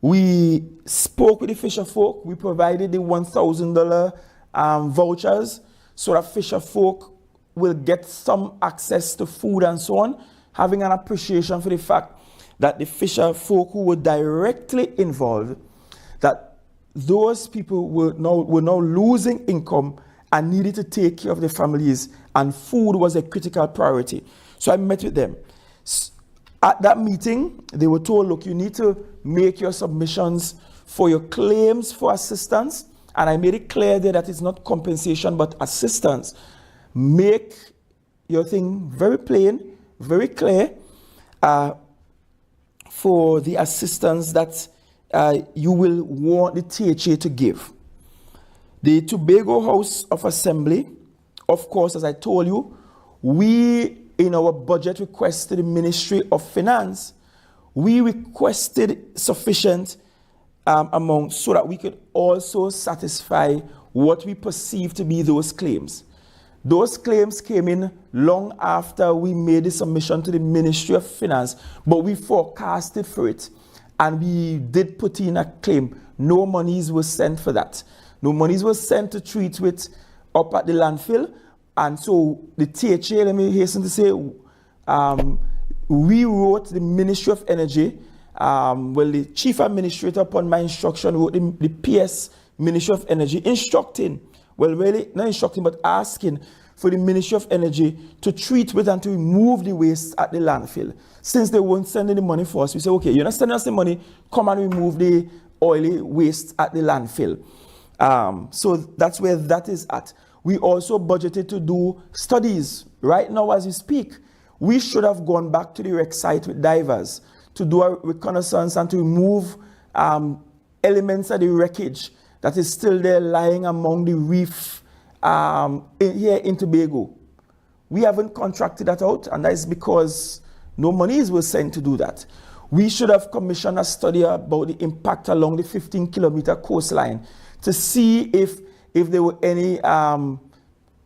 we spoke with the Fisher folk. We provided the $1,000 vouchers so that Fisher folk will get some access to food and so on, having an appreciation for the fact that the Fisher folk who were directly involved, that those people were now losing income and needed to take care of their families, and food was a critical priority. So I met with them. At that meeting, they were told, look, you need to make your submissions for your claims for assistance. And I made it clear there that it's not compensation, but assistance. Make your thing very plain, very clear for the assistance that you will want the THA to give. The Tobago House of Assembly, of course, as I told you, we, in our budget request to the Ministry of Finance, we requested sufficient amount so that we could also satisfy what we perceive to be those claims. Those claims came in long after we made the submission to the Ministry of Finance, but we forecasted for it, and we did put in a claim. No monies were sent for that. No monies were sent to treat with up at the landfill. And so the THA, let me hasten to say, we wrote the Ministry of Energy. Well, the Chief Administrator, upon my instruction, wrote the PS Ministry of Energy, instructing, well, really not instructing, but asking for the Ministry of Energy to treat with and to remove the waste at the landfill. Since they won't send any money for us, we say, okay, you're not sending us the money, come and remove the oily waste at the landfill. So that's where that is at. We also budgeted to do studies. Right now as we speak, we should have gone back to the wreck site with divers to do a reconnaissance and to remove elements of the wreckage that is still there lying among the reef here in Tobago. We haven't contracted that out, and that is because no monies were sent to do that. We should have commissioned a study about the impact along the 15-kilometer coastline to see if there were any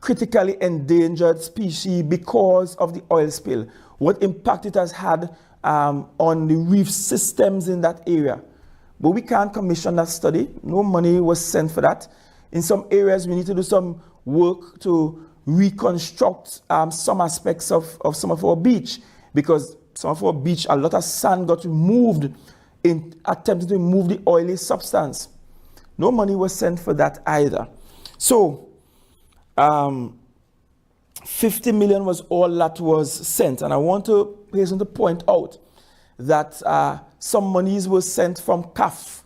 critically endangered species because of the oil spill, what impact it has had on the reef systems in that area. But we can't commission that study. No money was sent for that. In some areas, we need to do some work to reconstruct some aspects of some of our beach, because some of our beach, a lot of sand got removed in attempting to remove the oily substance. No money was sent for that either. So 50 million was all that was sent. And I want to hasten to point out that some monies were sent from CAF.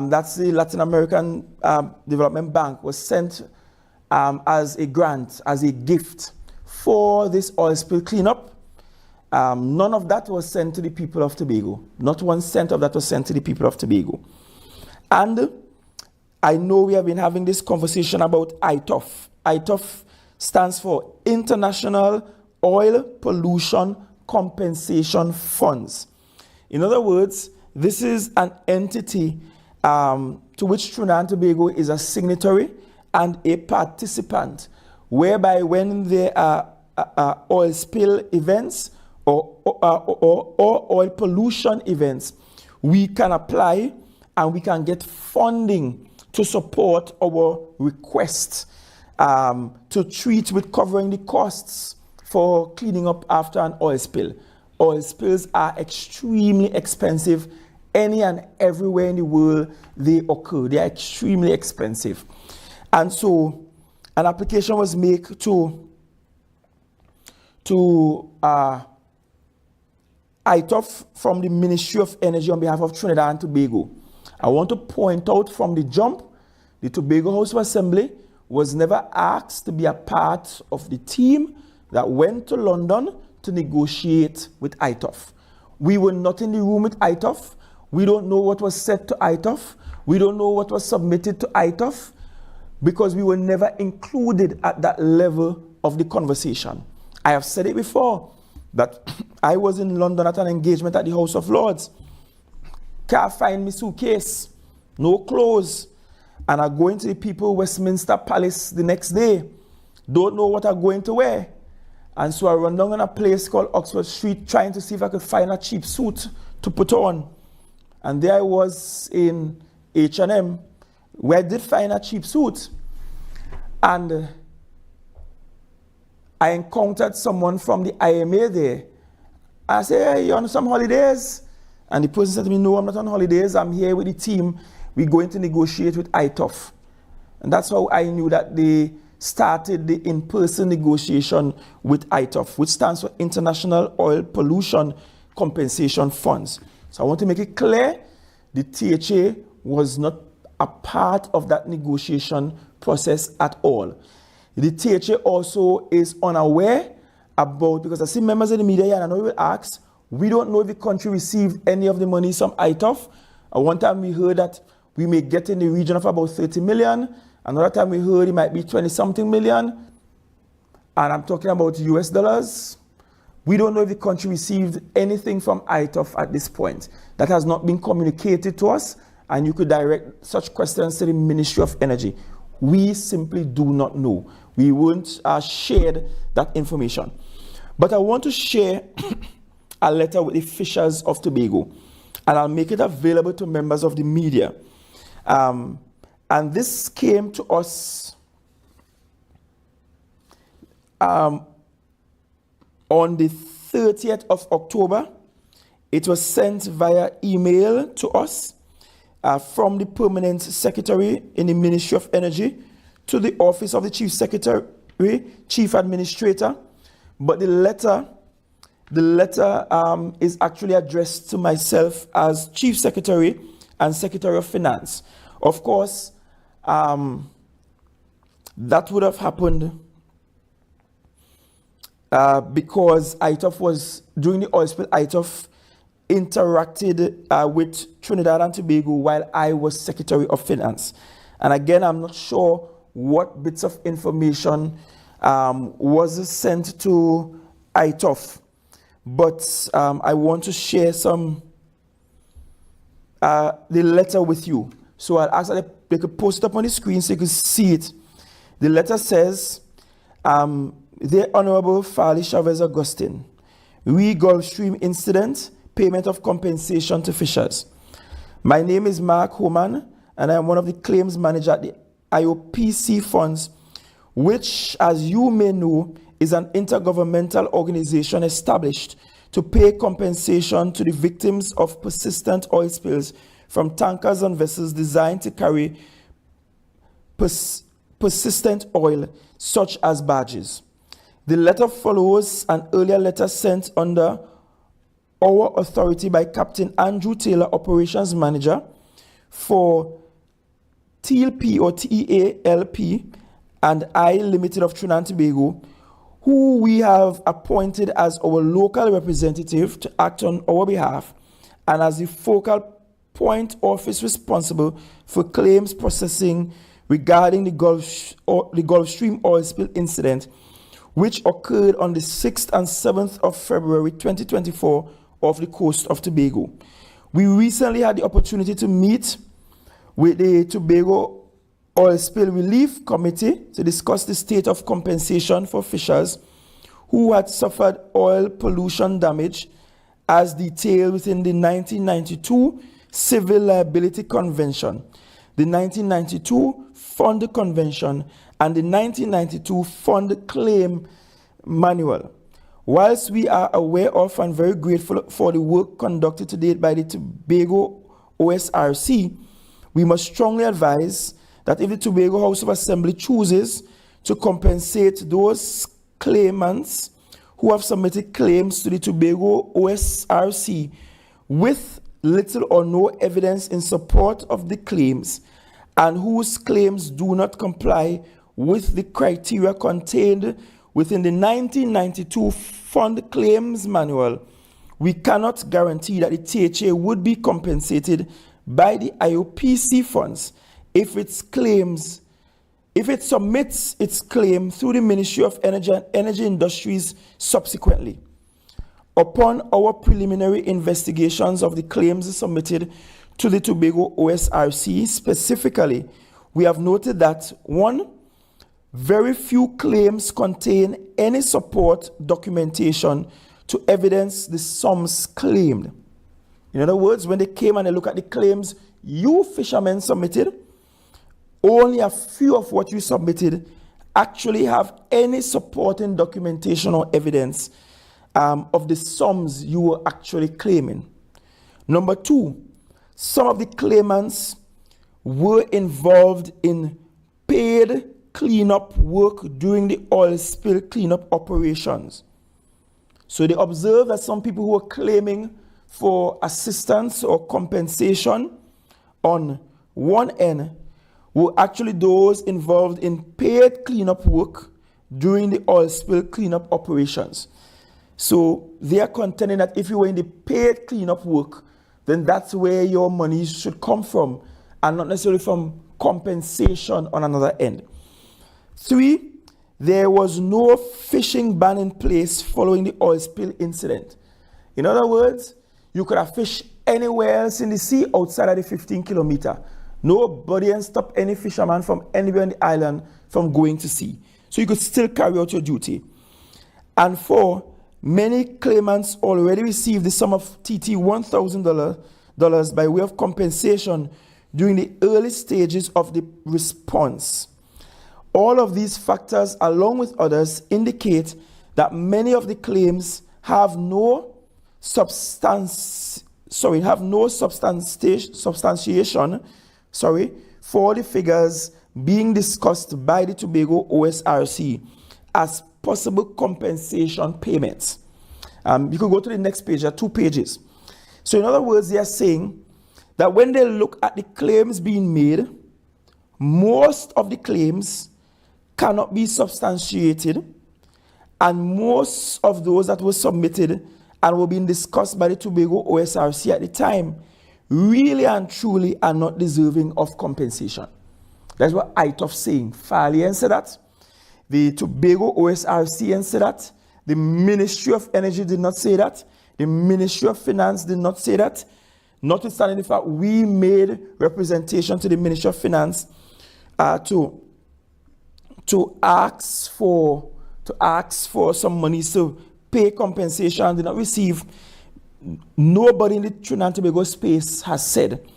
That's the Latin American Development Bank, was sent as a grant, as a gift for this oil spill cleanup. None of that was sent to the people of Tobago. Not 1 cent of that was sent to the people of Tobago. And I know we have been having this conversation about ITOF. ITOF stands for International Oil Pollution Compensation Funds. In other words, this is an entity to which Trinidad and Tobago is a signatory and a participant, whereby when there are oil spill events or oil pollution events, we can apply and we can get funding to support our request to treat with covering the costs for cleaning up after an oil spill. Oil spills are extremely expensive any and everywhere in the world they occur. They are extremely expensive. And so an application was made to ITOF from the Ministry of Energy on behalf of Trinidad and Tobago. I want to point out from the jump, the Tobago House of Assembly was never asked to be a part of the team that went to London to negotiate with ITOF. We were not in the room with ITOF. We don't know what was said to ITOF. We don't know what was submitted to ITOF because we were never included at that level of the conversation. I have said it before that I was in London at an engagement at the House of Lords. Can't find my suitcase, no clothes, and I go into the People Westminster Palace the next day. Don't know what I'm going to wear. And so I run down on a place called Oxford Street trying to see if I could find a cheap suit to put on. And there I was in H&M, where I did find a cheap suit. And I encountered someone from the IMA there. I said, hey, you on some holidays? And the person said to me, no, I'm not on holidays. I'm here with the team. We're going to negotiate with ITOF. And that's how I knew that they started the in-person negotiation with ITOF, which stands for International Oil Pollution Compensation Funds. So I want to make it clear, the THA was not a part of that negotiation process at all. The THA also is unaware about, because I see members of the media here and I know you will ask, we don't know if the country received any of the money from ITOF. One time we heard that we may get in the region of about 30 million. Another time we heard it might be 20-something million. And I'm talking about US dollars. We don't know if the country received anything from ITOF at this point. That has not been communicated to us, and you could direct such questions to the Ministry of Energy. We simply do not know. We won't share that information. But I want to share a letter with the Fishers of Tobago, and I'll make it available to members of the media. And this came to us on the 30th of October. It was sent via email to us from the Permanent Secretary in the Ministry of Energy to the Office of the Chief Secretary Chief Administrator, but the letter is actually addressed to myself as Chief Secretary and Secretary of Finance. Of course, that would have happened because ITOF was, during the oil spill, ITOF interacted with Trinidad and Tobago while I was Secretary of Finance. And again, I'm not sure what bits of information was sent to ITOF, but I want to share some the letter with you. So I'll ask that they could post it up on the screen so you can see it. The letter says, "Dear Honorable Farley Chavez Augustine, Gulfstream incident, payment of compensation to fishers. My name is Mark Homan, and I am one of the claims manager at the IOPC funds, which, as you may know, is an intergovernmental organization established to pay compensation to the victims of persistent oil spills from tankers and vessels designed to carry persistent oil, such as barges. The letter follows an earlier letter sent under our authority by Captain Andrew Taylor, Operations Manager for TLP or TEALP and I Limited of Trinidad and Tobago, who we have appointed as our local representative to act on our behalf and as the focal point office responsible for claims processing regarding the Gulfstream oil spill incident, which occurred on the 6th and 7th of February 2024 off the coast of Tobago. We recently had the opportunity to meet with the Tobago Oil Spill Relief Committee to discuss the state of compensation for fishers who had suffered oil pollution damage as detailed within the 1992 Civil Liability Convention, the 1992 Fund Convention, and the 1992 Fund Claim Manual. Whilst we are aware of and very grateful for the work conducted to date by the Tobago OSRC, we must strongly advise that if the Tobago House of Assembly chooses to compensate those claimants who have submitted claims to the Tobago OSRC with little or no evidence in support of the claims and whose claims do not comply with the criteria contained within the 1992 Fund Claims Manual, we cannot guarantee that the THA would be compensated by the IOPC funds if it submits its claim through the Ministry of Energy and Energy Industries subsequently. Upon our preliminary investigations of the claims submitted to the Tobago OSRC specifically, we have noted that 1, very few claims contain any support documentation to evidence the sums claimed. In other words, when they came and they look at the claims you fishermen submitted, only a few of what you submitted actually have any supporting documentation or evidence of the sums you were actually claiming. Number 2, some of the claimants were involved in paid cleanup work during the oil spill cleanup operations. So they observed that some people who were claiming for assistance or compensation on one end were actually those involved in paid cleanup work during the oil spill cleanup operations. So they are contending that if you were in the paid cleanup work, then that's where your money should come from and not necessarily from compensation on another end. 3, there was no fishing ban in place following the oil spill incident. In other words, you could have fished anywhere else in the sea outside of the 15-kilometer. Nobody can stop any fisherman from anywhere on the island from going to sea. So you could still carry out your duty. And 4, many claimants already received the sum of TT $1,000 by way of compensation during the early stages of the response. All of these factors, along with others, indicate that many of the claims have no substantiation for the figures being discussed by the Tobago OSRC, as possible compensation payments. You could go to the next page, there are 2 pages. So in other words, they are saying that when they look at the claims being made, most of the claims cannot be substantiated, and most of those that were submitted and were being discussed by the Tobago OSRC at the time really and truly are not deserving of compensation. That's what ITOF saying. Farley said that. The Tobago OSRC said that. The Ministry of Energy did not say that. The Ministry of Finance did not say that. Notwithstanding the fact we made representation to the Ministry of Finance to ask for some money to pay compensation, did not receive. Nobody in the Trinidad and Tobago space has said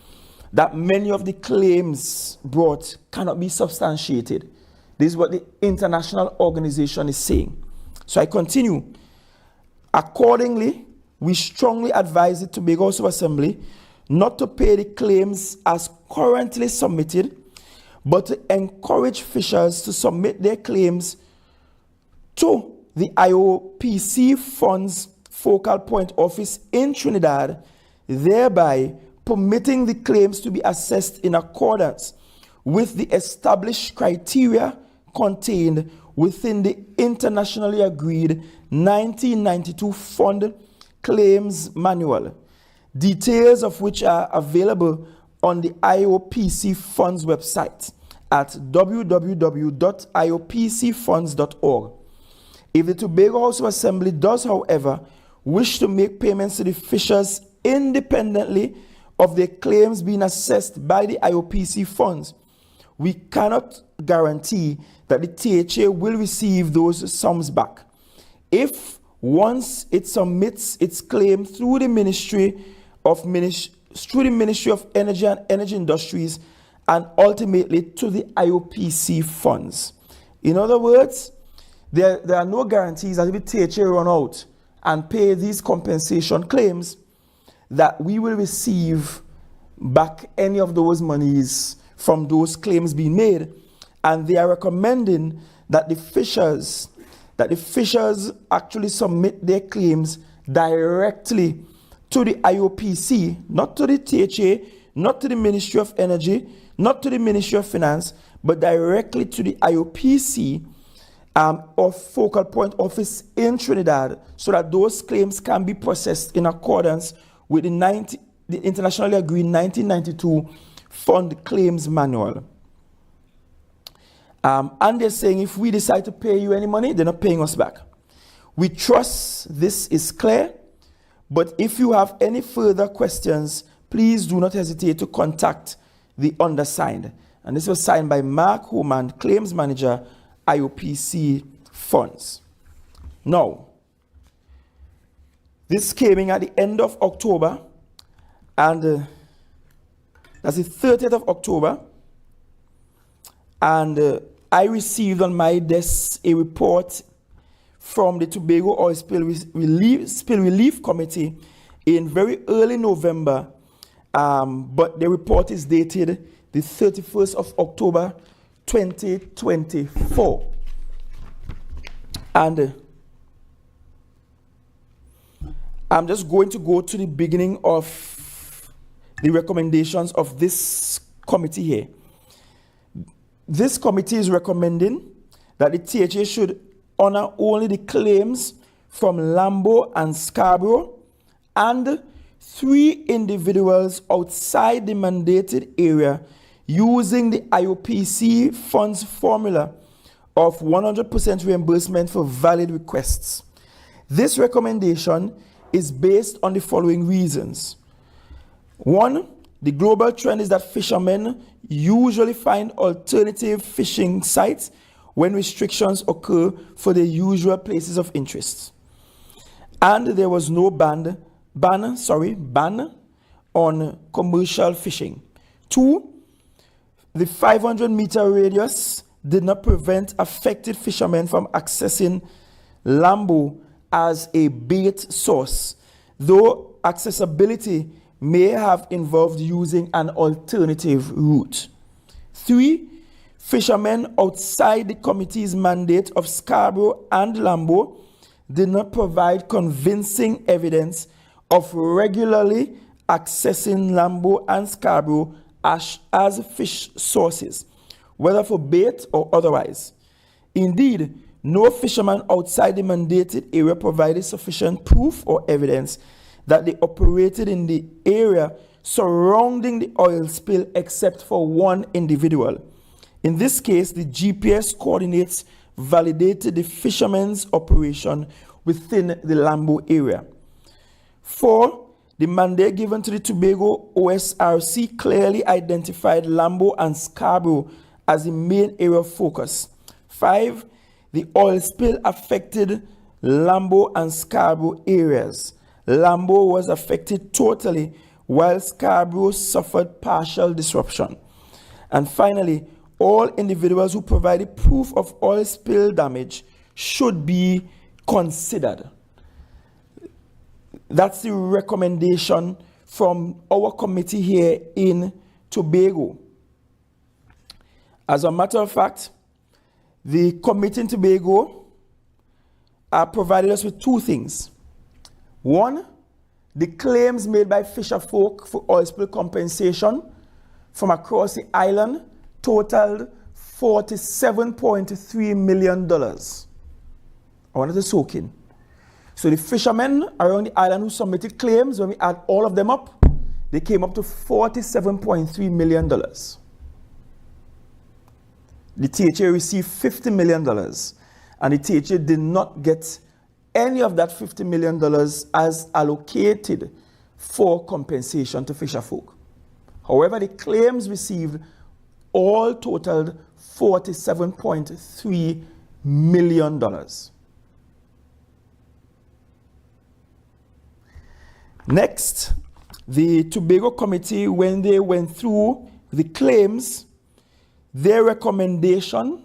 that many of the claims brought cannot be substantiated. This is what the international organization is saying. So I continue. Accordingly, we strongly advise the Tobago House of Assembly not to pay the claims as currently submitted, but to encourage fishers to submit their claims to the IOPC Funds Focal Point Office in Trinidad, thereby permitting the claims to be assessed in accordance with the established criteria contained within the internationally agreed 1992 Fund Claims Manual, details of which are available on the IOPC Funds website at www.iopcfunds.org. If the Tobago House of Assembly does, however, wish to make payments to the fishers independently of their claims being assessed by the IOPC funds, we cannot guarantee that the THA will receive those sums back. If once it submits its claim through the Ministry of Energy and Energy Industries and ultimately to the IOPC funds. In other words, there are no guarantees that if the THA run out and pay these compensation claims, that we will receive back any of those monies from those claims being made. And they are recommending that the fishers actually submit their claims directly to the IOPC, not to the THA, not to the Ministry of Energy, not to the Ministry of Finance, but directly to the IOPC or Focal Point Office in Trinidad, so that those claims can be processed in accordance with the internationally agreed 1992 Fund Claims Manual. And they're saying if we decide to pay you any money, they're not paying us back. We trust this is clear, but if you have any further questions, please do not hesitate to contact the undersigned. And this was signed by Mark Homan, Claims Manager, IOPC Funds. Now, this came in at the end of October, and that's the 30th of October, and I received on my desk a report from the Tobago Oil Spill Relief Committee in very early November, but the report is dated the 31st of October 2024. And I'm just going to go to the beginning of the recommendations of this committee here. This committee is recommending that the THA should honor only the claims from Lambo and Scarborough and 3 individuals outside the mandated area using the IOPC funds formula of 100% reimbursement for valid requests. This recommendation is based on the following reasons. 1, the global trend is that fishermen usually find alternative fishing sites when restrictions occur for their usual places of interest. And there was no ban on commercial fishing. 2, the 500-meter radius did not prevent affected fishermen from accessing Lambo as a bait source, though accessibility may have involved using an alternative route. 3, Fishermen outside the committee's mandate of Scarborough and Lambo did not provide convincing evidence of regularly accessing Lambo and Scarborough as fish sources, whether for bait or otherwise. Indeed, no fisherman outside the mandated area provided sufficient proof or evidence that they operated in the area surrounding the oil spill except for one individual. In this case, the GPS coordinates validated the fishermen's operation within the Lambo area. 4. The mandate given to the Tobago OSRC clearly identified Lambo and Scarborough as the main area of focus. 5. The oil spill affected Lambo and Scarborough areas. Lambo was affected totally, while Scarborough suffered partial disruption. And finally, all individuals who provided proof of oil spill damage should be considered. That's the recommendation from our committee here in Tobago. As a matter of fact, the committee in Tobago provided us with two things. One, the claims made by fisher folk for oil spill compensation from across the island totaled $47.3 million. I wanted to soak in. So the fishermen around the island who submitted claims, when we add all of them up, they came up to $47.3 million. The THA received $50 million, and the THA did not get any of that $50 million as allocated for compensation to fisher folk. However, the claims received all totaled $47.3 million. Next, the Tobago committee, when they went through the claims, their recommendation,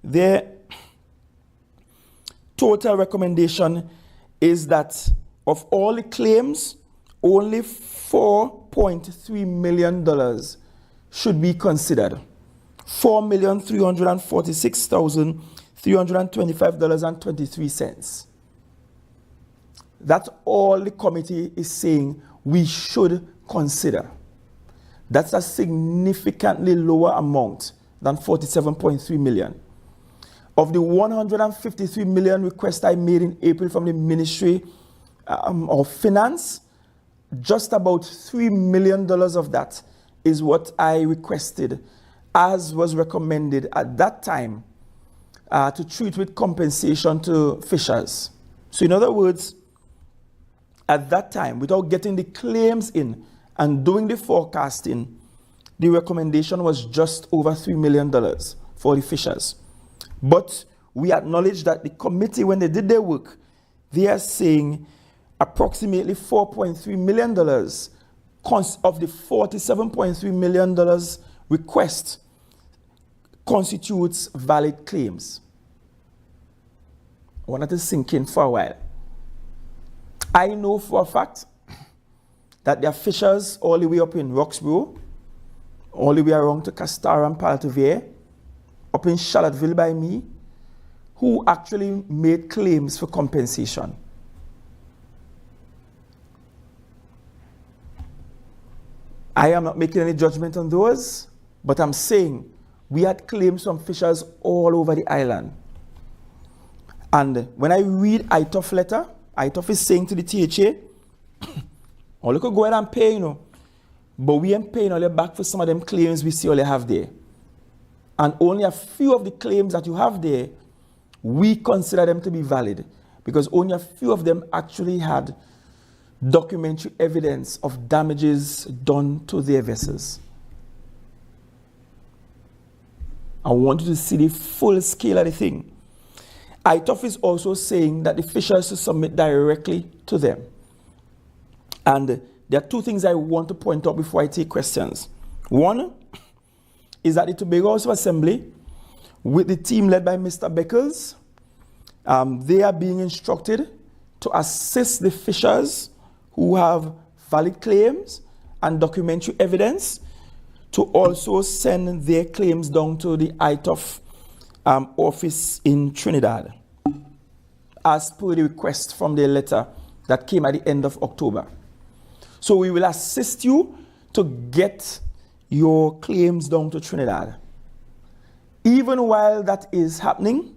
their total recommendation is that of all the claims, only $4.3 million should be considered. $4,346,325.23. That's all the committee is saying we should consider. That's a significantly lower amount than $47.3 million. Of the $153 million request I made in April from the Ministry of Finance, just about $3 million of that is what I requested, as was recommended at that time, to treat with compensation to fishers. So in other words, at that time, without getting the claims in and doing the forecasting, the recommendation was just over $3 million for the fishers. But we acknowledge that the committee, when they did their work, they are saying approximately $4.3 million of the $47.3 million request constitutes valid claims. I wanted to sink in for a while. I know for a fact that there are fishers all the way up in Roxborough, all the way around to Castar and Paltevere, up in Charlottesville by me, who actually made claims for compensation. I am not making any judgment on those, but I'm saying we had claims from fishers all over the island. And when I read ITOF letter, ITOF is saying to the THA, all you could go ahead and pay, but we ain't paying all your back for some of them claims we see all you have there. And only a few of the claims that you have there, we consider them to be valid, because only a few of them actually had documentary evidence of damages done to their vessels. I want you to see the full scale of the thing. ITOF is also saying that the fishers should submit directly to them. And there are two things I want to point out before I take questions. One is that the Tobago House of Assembly, with the team led by Mr. Beckles, they are being instructed to assist the fishers who have valid claims and documentary evidence to also send their claims down to the ITOF office in Trinidad, as per the request from their letter that came at the end of October. So we will assist you to get your claims down to Trinidad. Even while that is happening,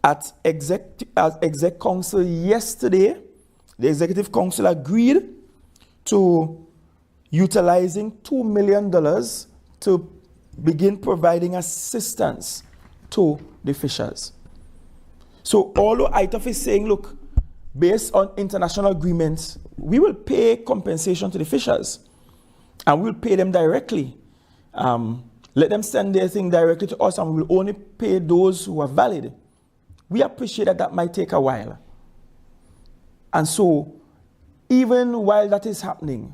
at Exec Council yesterday, the Executive Council agreed to utilizing $2 million to begin providing assistance to the fishers. So although ITOF is saying, look, based on international agreements, we will pay compensation to the fishers and we'll pay them directly. Let them send their thing directly to us and we will only pay those who are valid. We appreciate that that might take a while. And so, even while that is happening,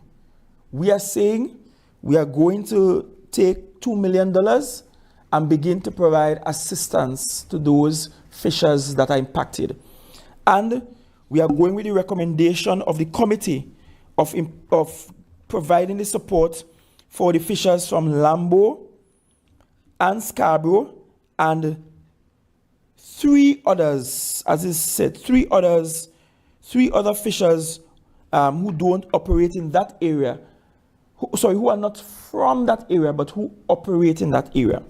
we are saying we are going to take $2 million and begin to provide assistance to those fishers that are impacted. And we are going with the recommendation of the committee of providing the support for the fishers from Lambo and Scarborough and three others, as is said, three other fishers who don't operate in that area, who are not from that area, but who operate in that area.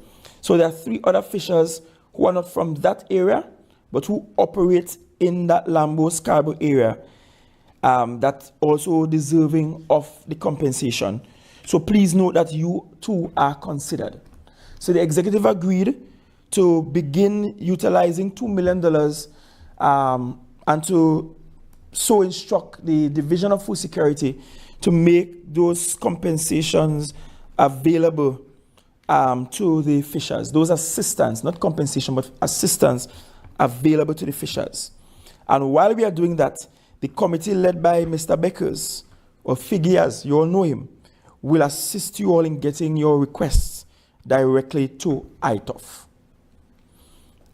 So there are three other fishers who are not from that area, but who operate in that Lambo Scarborough area, that also deserving of the compensation. So please note that you too are considered. So the executive agreed to begin utilizing $2 million and to so instruct the Division of Food Security to make those compensations available to the fishers. Those assistance, not compensation, but assistance available to the fishers. And while we are doing that, the committee led by Mr. Beckers, or Figgy, you all know him, will assist you all in getting your requests directly to ITOF.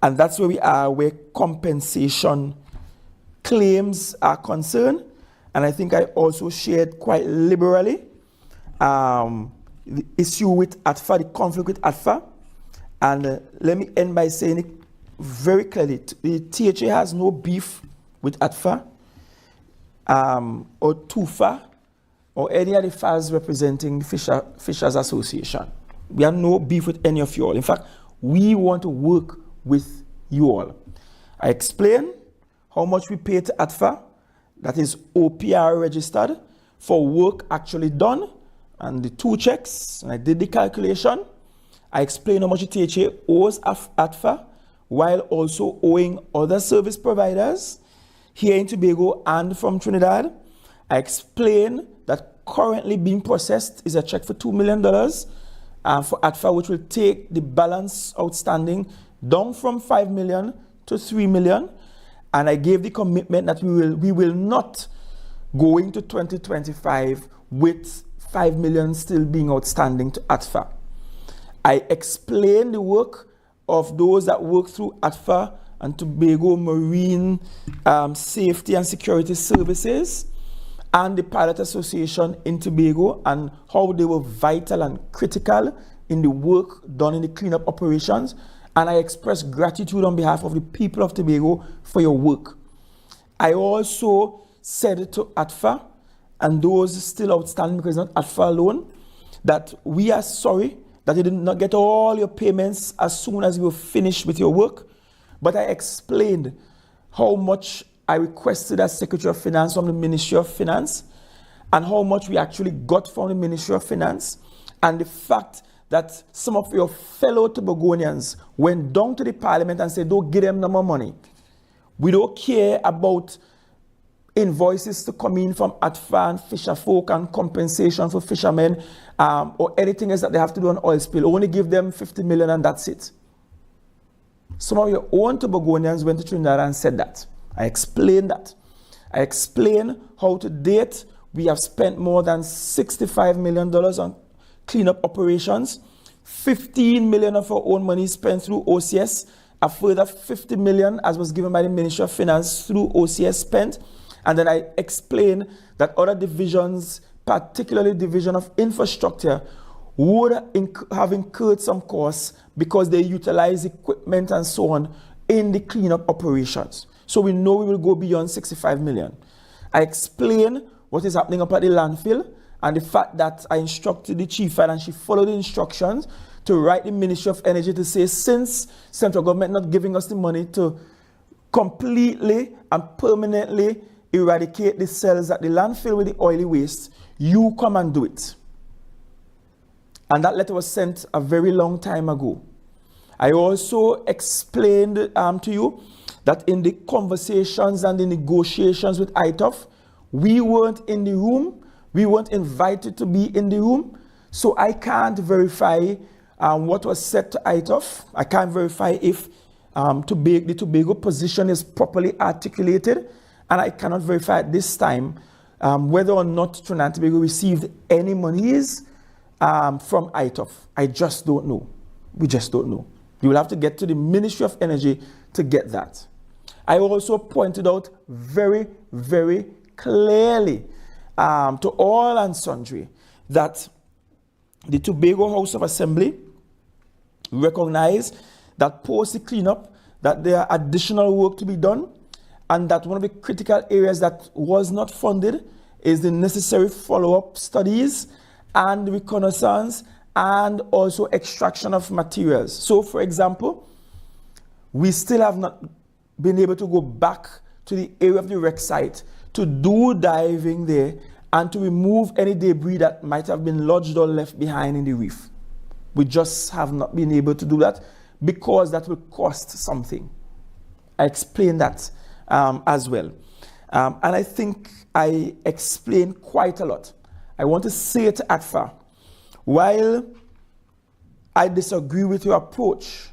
And that's where we are, where compensation claims are concerned. And I think I also shared quite liberally the issue with ATFA, the conflict with ATFA. And let me end by saying it very clearly. The THA has no beef with ATFA or TUFA or any of the FAS representing Fishers Association. We have no beef with any of you all. In fact, we want to work with you all. I explained how much we pay to ATFA, that is OPR registered, for work actually done, and the 2 checks, and I did the calculation. I explained how much the THA owes ATFA, while also owing other service providers here in Tobago and from Trinidad. I explained that currently being processed is a check for $2 million for ATFA, which will take the balance outstanding down from $5 million to $3 million. And I gave the commitment that we will not go into 2025 with $5 million still being outstanding to ATFA. I explained the work of those that work through ATFA and Tobago Marine Safety and Security Services and the Pilot Association in Tobago, and how they were vital and critical in the work done in the cleanup operations. And I express gratitude on behalf of the people of Tobago for your work. I also said to ATFA and those still outstanding, because not ATFA alone, that we are sorry that you did not get all your payments as soon as you were finished with your work. But I explained how much I requested as Secretary of Finance from the Ministry of Finance and how much we actually got from the Ministry of Finance, and the fact that some of your fellow Tobagonians went down to the Parliament and said, don't give them no more money. We don't care about invoices to come in from ATFA and fisher folk and compensation for fishermen or anything else that they have to do on oil spill. Only give them 50 million and that's it. Some of your own Tobagonians went to Trinidad and said that. I explained that. I explained how to date we have spent more than $65 million on cleanup operations, 15 million of our own money spent through OCS, a further 50 million as was given by the Ministry of Finance through OCS spent. And then I explained that other divisions, particularly Division of Infrastructure, would have incurred some costs because they utilize equipment and so on in the cleanup operations. So we know we will go beyond 65 million. I explain what is happening up at the landfill and the fact that I instructed the chief and she followed the instructions to write the Ministry of Energy to say, since central government not giving us the money to completely and permanently eradicate the cells at the landfill with the oily waste, you come and do it. And that letter was sent a very long time ago. I also explained to you that in the conversations and the negotiations with ITOF, we weren't in the room. We weren't invited to be in the room. So I can't verify what was said to ITOF. I can't verify if the Tobago position is properly articulated. And I cannot verify at this time whether or not Trinidad and Tobago received any monies from ITOF. I just don't know. We just don't know. You will have to get to the Ministry of Energy to get that. I also pointed out very, very clearly to all and sundry that the Tobago House of Assembly recognized that post the cleanup, that there are additional work to be done, and that one of the critical areas that was not funded is the necessary follow-up studies and reconnaissance and also extraction of materials. So, for example, we still have not been able to go back to the area of the wreck site to do diving there and to remove any debris that might have been lodged or left behind in the reef. We just have not been able to do that because that will cost something. I explained that as well. And I think I explained quite a lot. I want to say to ATFA, while I disagree with your approach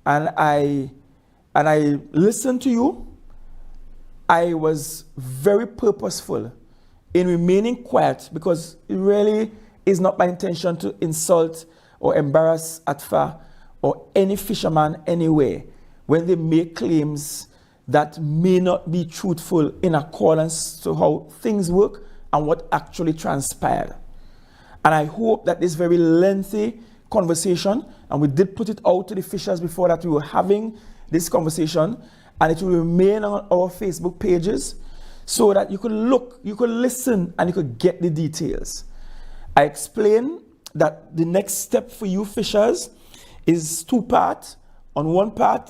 and I listened to you, I was very purposeful in remaining quiet because it really is not my intention to insult or embarrass ATFA or any fisherman anywhere when they make claims that may not be truthful in accordance to how things work and what actually transpired. And I hope that this very lengthy conversation, and we did put it out to the fishers before that we were having this conversation, and it will remain on our Facebook pages so that you could look, you could listen, and you could get the details. I explained that the next step for you fishers is two-part. On one part,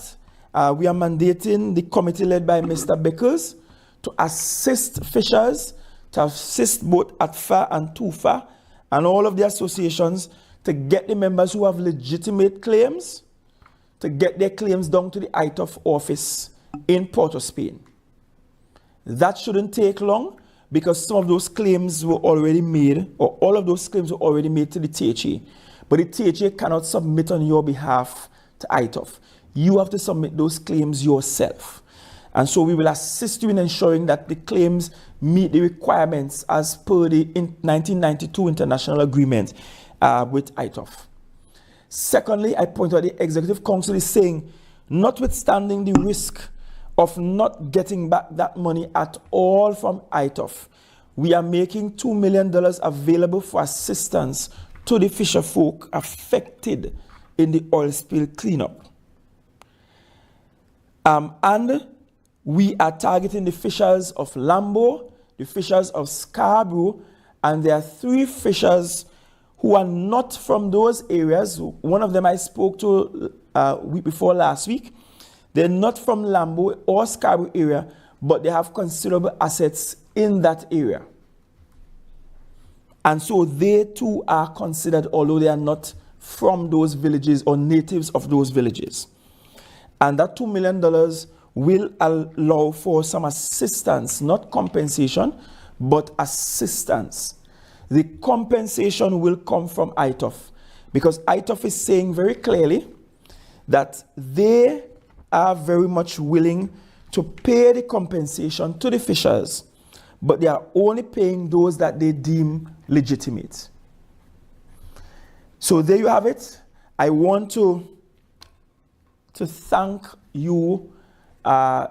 we are mandating the committee led by Mr. Beckers to assist fishers, to assist both ATFA and TUFA and all of the associations to get the members who have legitimate claims, to get their claims down to the ITOF office in Port of Spain. That shouldn't take long because some of those claims were already made, or all of those claims were already made to the THA. But the THA cannot submit on your behalf to ITOF. You have to submit those claims yourself. And so we will assist you in ensuring that the claims meet the requirements as per the 1992 international agreement with ITOF. Secondly, I point out the Executive Council is saying, notwithstanding the risk of not getting back that money at all from ITOF, we are making $2 million available for assistance to the fisher folk affected in the oil spill cleanup. And we are targeting the fishers of Lambo, the fishers of Scarborough, and there are 3 fishers who are not from those areas. One of them I spoke to week before last week. They're not from Lambo or Scarborough area, but they have considerable assets in that area. And so they too are considered, although they are not from those villages or natives of those villages. And that $2 million will allow for some assistance, not compensation, but assistance. The compensation will come from ITOF because ITOF is saying very clearly that they are very much willing to pay the compensation to the fishers, but they are only paying those that they deem legitimate. So there you have it. I want to thank you, the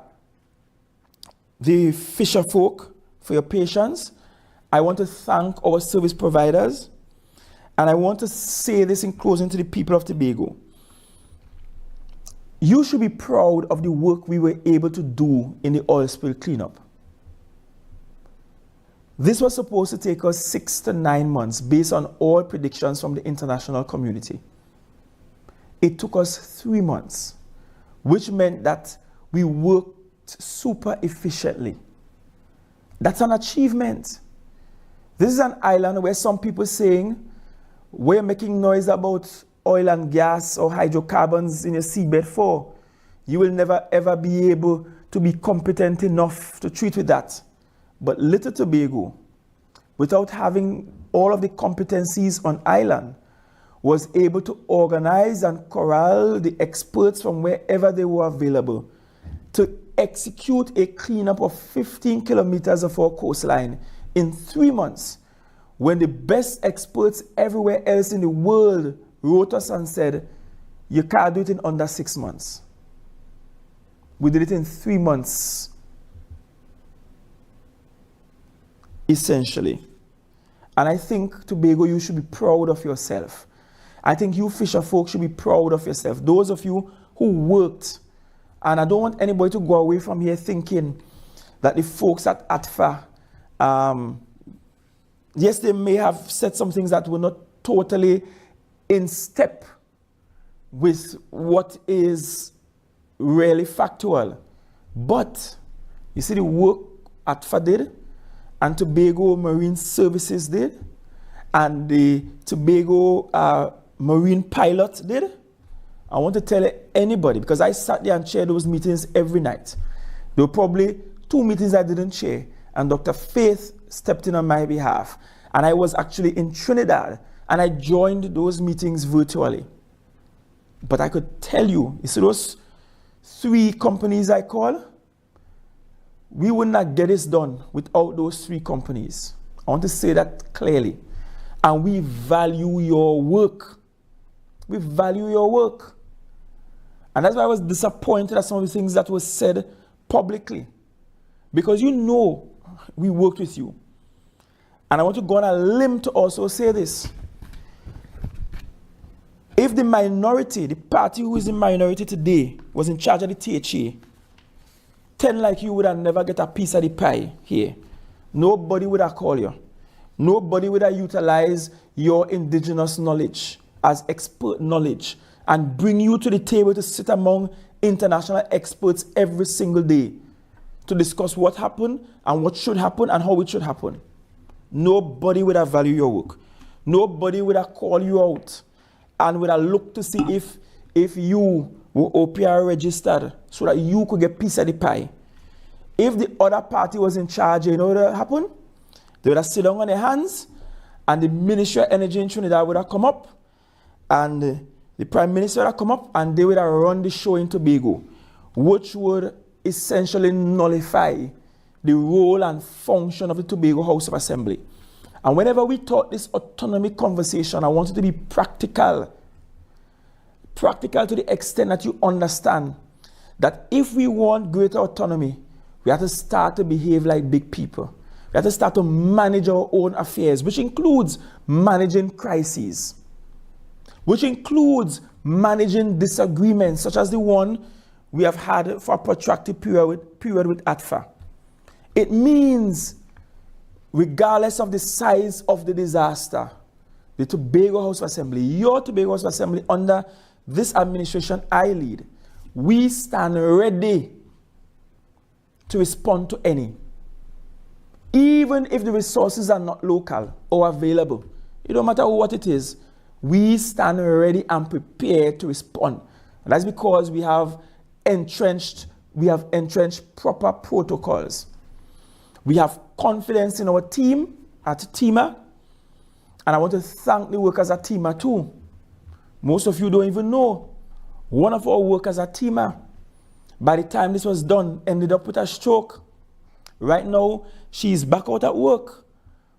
fisher folk, for your patience. I want to thank our service providers. And I want to say this in closing to the people of Tobago. You should be proud of the work we were able to do in the oil spill cleanup. This was supposed to take us 6 to 9 months based on all predictions from the international community. It took us 3 months, which meant that we worked super efficiently. That's an achievement. This is an island where some people saying, we're making noise about oil and gas or hydrocarbons in your seabed for. You will never ever be able to be competent enough to treat with that. But little Tobago, without having all of the competencies on island, was able to organize and corral the experts from wherever they were available to execute a cleanup of 15 kilometers of our coastline in 3 months, when the best experts everywhere else in the world wrote us and said, you can't do it in under 6 months. We did it in 3 months, essentially. And I think, Tobago, you should be proud of yourself. I think you fisher folk should be proud of yourself. Those of you who worked, and I don't want anybody to go away from here thinking that the folks at ATFA, yes, they may have said some things that were not totally in step with what is really factual. But you see the work ATFA did, and Tobago Marine Services did, and the Tobago Marine Pilot did. I want to tell anybody, because I sat there and chaired those meetings every night. There were probably 2 meetings I didn't chair, and Dr. Faith stepped in on my behalf. And I was actually in Trinidad, and I joined those meetings virtually. But I could tell you, see those 3 companies I call? We would not get this done without those 3 companies. I want to say that clearly. And we value your work. We value your work. And that's why I was disappointed at some of the things that were said publicly. Because you know we worked with you. And I want to go on a limb to also say this. If the minority, the party who is in minority today, was in charge of the THA, 10 like you would have never get a piece of the pie here. Nobody would have called you. Nobody would have utilized your indigenous knowledge as expert knowledge and bring you to the table to sit among international experts every single day to discuss what happened and what should happen and how it should happen. Nobody would have valued your work. Nobody would have called you out and would have looked to see if you were OPR registered so that you could get a piece of the pie. If the other party was in charge, you know what would happen? They would have sit down on their hands, and the Ministry of Energy in Trinidad would have come up, and the Prime Minister would have come up, and they would have run the show in Tobago, which would essentially nullify the role and function of the Tobago House of Assembly. And whenever we taught this autonomy conversation, I want it to be practical. Practical to the extent that you understand that if we want greater autonomy, we have to start to behave like big people. We have to start to manage our own affairs, which includes managing crises, which includes managing disagreements, such as the one we have had for a protracted period with ATFA. It means, regardless of the size of the disaster, the Tobago House of Assembly, your Tobago House of Assembly under this administration I lead, we stand ready to respond to any. Even if the resources are not local or available, it don't matter what it is, we stand ready and prepared to respond. And that's because we have entrenched proper protocols. We have confidence in our team at TEMA, and I want to thank the workers at TEMA too. Most of you don't even know. One of our workers at TEMA, by the time this was done, ended up with a stroke. Right now, she's back out at work,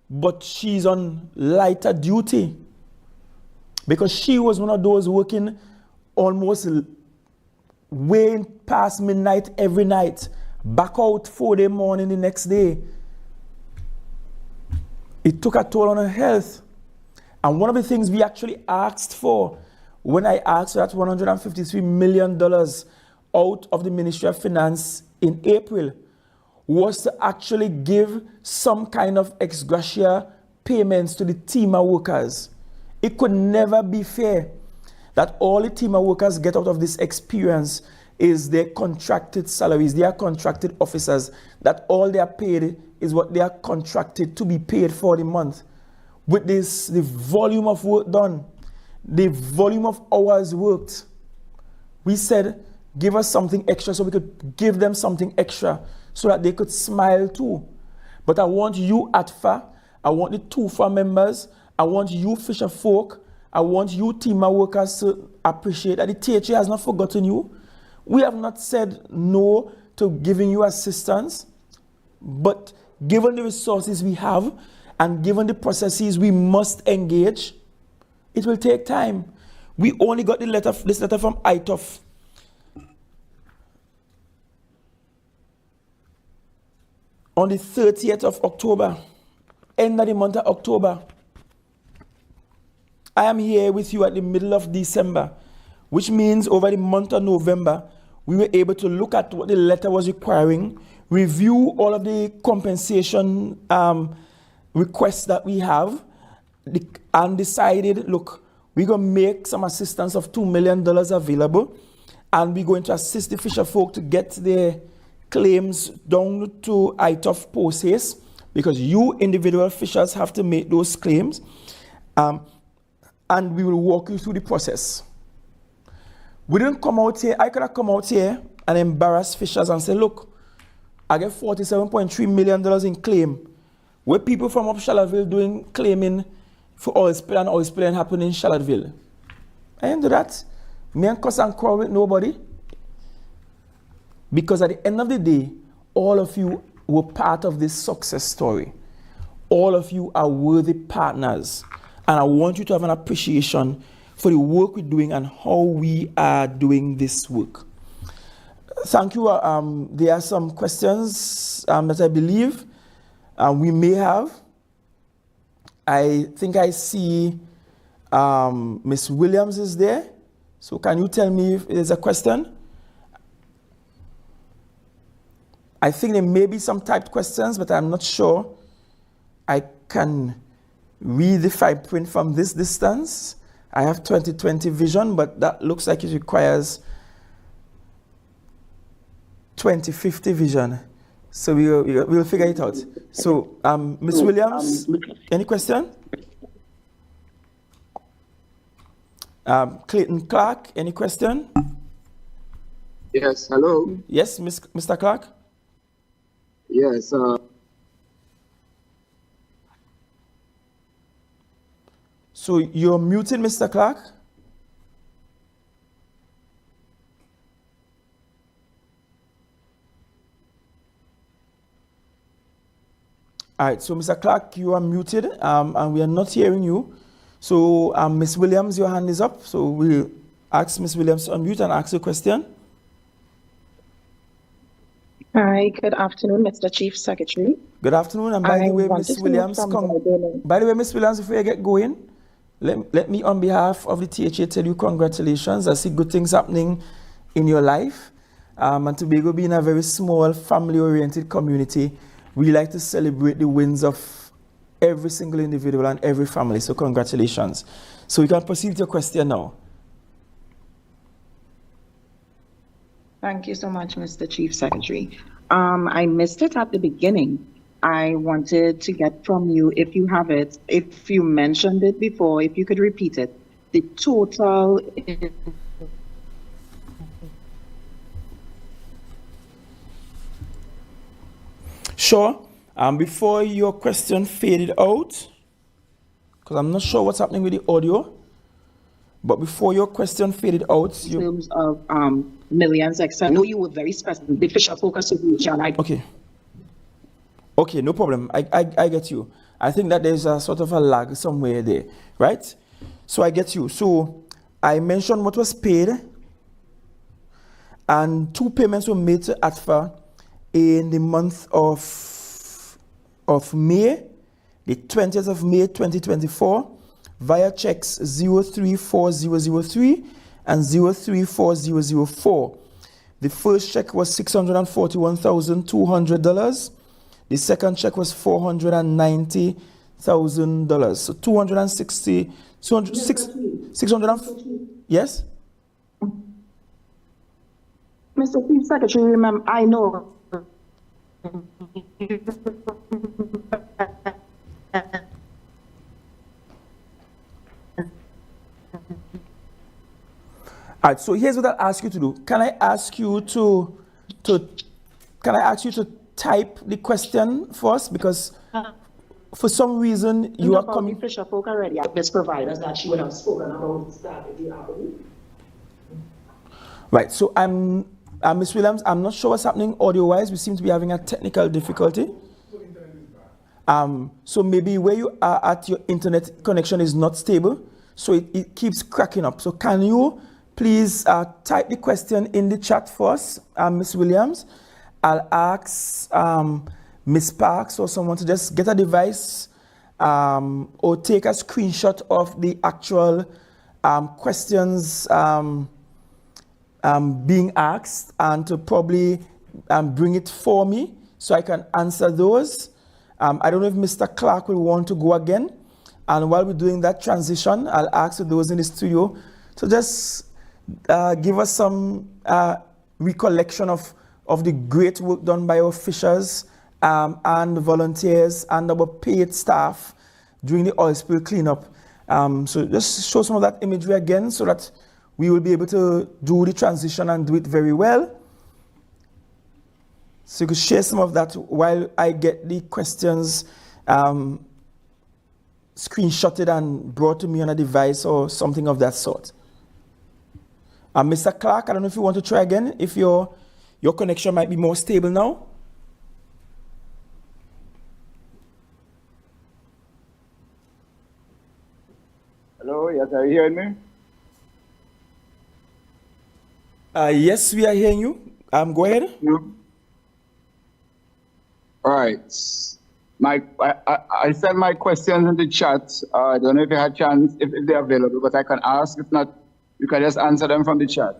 but she's on lighter duty because she was one of those working almost way past midnight every night, back out 4 morning the next day. It took a toll on her health. And one of the things we actually asked for when I asked for that $153 million out of the Ministry of Finance in April was to actually give some kind of ex gratia payments to the TEMA workers. It could never be fair that all the TEMA workers get out of this experience is their contracted salaries. They are contracted officers, that all they are paid is what they are contracted to be paid for the month. With this, the volume of work done, the volume of hours worked, we said, give us something extra so we could give them something extra so that they could smile too. But I want you, ATFA, I want the TUFA members, I want you, Fisher folk, I want you, TEMA workers, to appreciate that the THA has not forgotten you. We have not said no to giving you assistance, but given the resources we have and given the processes we must engage, it will take time. We only got this letter from ITOF on the 30th of October, end of the month of October. I am here with you at the middle of December, which means over the month of November, we were able to look at what the letter was requiring, review all of the compensation requests that we have, and decided, look, we're going to make some assistance of $2 million available, and we're going to assist the fisher folk to get their claims down to ITOF post haste, because you individual fishers have to make those claims, and we will walk you through the process. We didn't come out here, I could have come out here and embarrass fishers and say, look, I get $47.3 million in claim. Where people from up Charlottesville claiming for oil spilling happening in Charlottesville. I didn't do that. Me and cuss and quarrel with nobody. Because at the end of the day, all of you were part of this success story. All of you are worthy partners. And I want you to have an appreciation for the work we're doing and how we are doing this work. Thank you. There are some questions that I believe we may have. I think I see Miss Williams is there. So can you tell me if there's a question? I think there may be some typed questions, but I'm not sure I can read the fine print from this distance. I have 20/20 vision, but that looks like it requires 20/50 vision. So we'll figure it out. So, Ms. Williams, any question? Clayton Clark, any question? Yes, hello. Yes, Mr. Clark? Yes. So you're muted, Mr. Clark? All right, so Mr. Clark, you are muted, and we are not hearing you. So Ms. Williams, your hand is up. So we'll ask Ms. Williams to unmute and ask a question. Hi, good afternoon, Mr. Chief Secretary. Good afternoon, and by the way, Ms. Williams, before you get going, let me, on behalf of the THA, tell you congratulations. I see good things happening in your life. And Tobago being a very small, family-oriented community, we like to celebrate the wins of every single individual and every family. So congratulations. So you can proceed with your question now. Thank you so much, Mr. Chief Secretary. I missed it at the beginning. I wanted to get from you, if you have it, if you mentioned it before, if you could repeat it, the total. Sure. Before your question faded out, because I'm not sure what's happening with the audio, but before your question faded out, in terms of millions, I know you were very specific. The Fisher Focus Solution. Okay. Okay, no problem. I get you. I think that there's a sort of a lag somewhere there, right? So I get you. So I mentioned what was paid, and 2 payments were made to ATFA in the month of May, the 20th of May 2024, via checks 034003 and 034004. The first check was $641,200. The second check was $490,000. So 260, 600, yes? Mr. Chief Secretary, remember, I know. All right, so here's what I'll ask you to do. Can I ask you to type the question first? Because for some reason you are coming. Fisher folk already at best providers that she would have spoken about strategy. Right, so Ms. Williams, I'm not sure what's happening audio-wise. We seem to be having a technical difficulty. So maybe where you are at, your internet connection is not stable, so it keeps cracking up. So can you please type the question in the chat for us, Ms. Williams? I'll ask Ms. Parks or someone to just get a device or take a screenshot of the actual questions being asked, and to probably bring it for me so I can answer those. I don't know if Mr. Clark will want to go again. And while we're doing that transition, I'll ask those in the studio to just give us some recollection of the great work done by our fishers and volunteers and our paid staff during the oil spill cleanup. So just show some of that imagery again so that we will be able to do the transition and do it very well. So you could share some of that while I get the questions screenshotted and brought to me on a device or something of that sort. Mr. Clark, I don't know if you want to try again, if your connection might be more stable now. Hello, yes, are you hearing me? Yes, we are hearing you. Go ahead. All right. I sent my questions in the chat. I don't know if you had a chance, if they're available, but I can ask. If not, you can just answer them from the chat.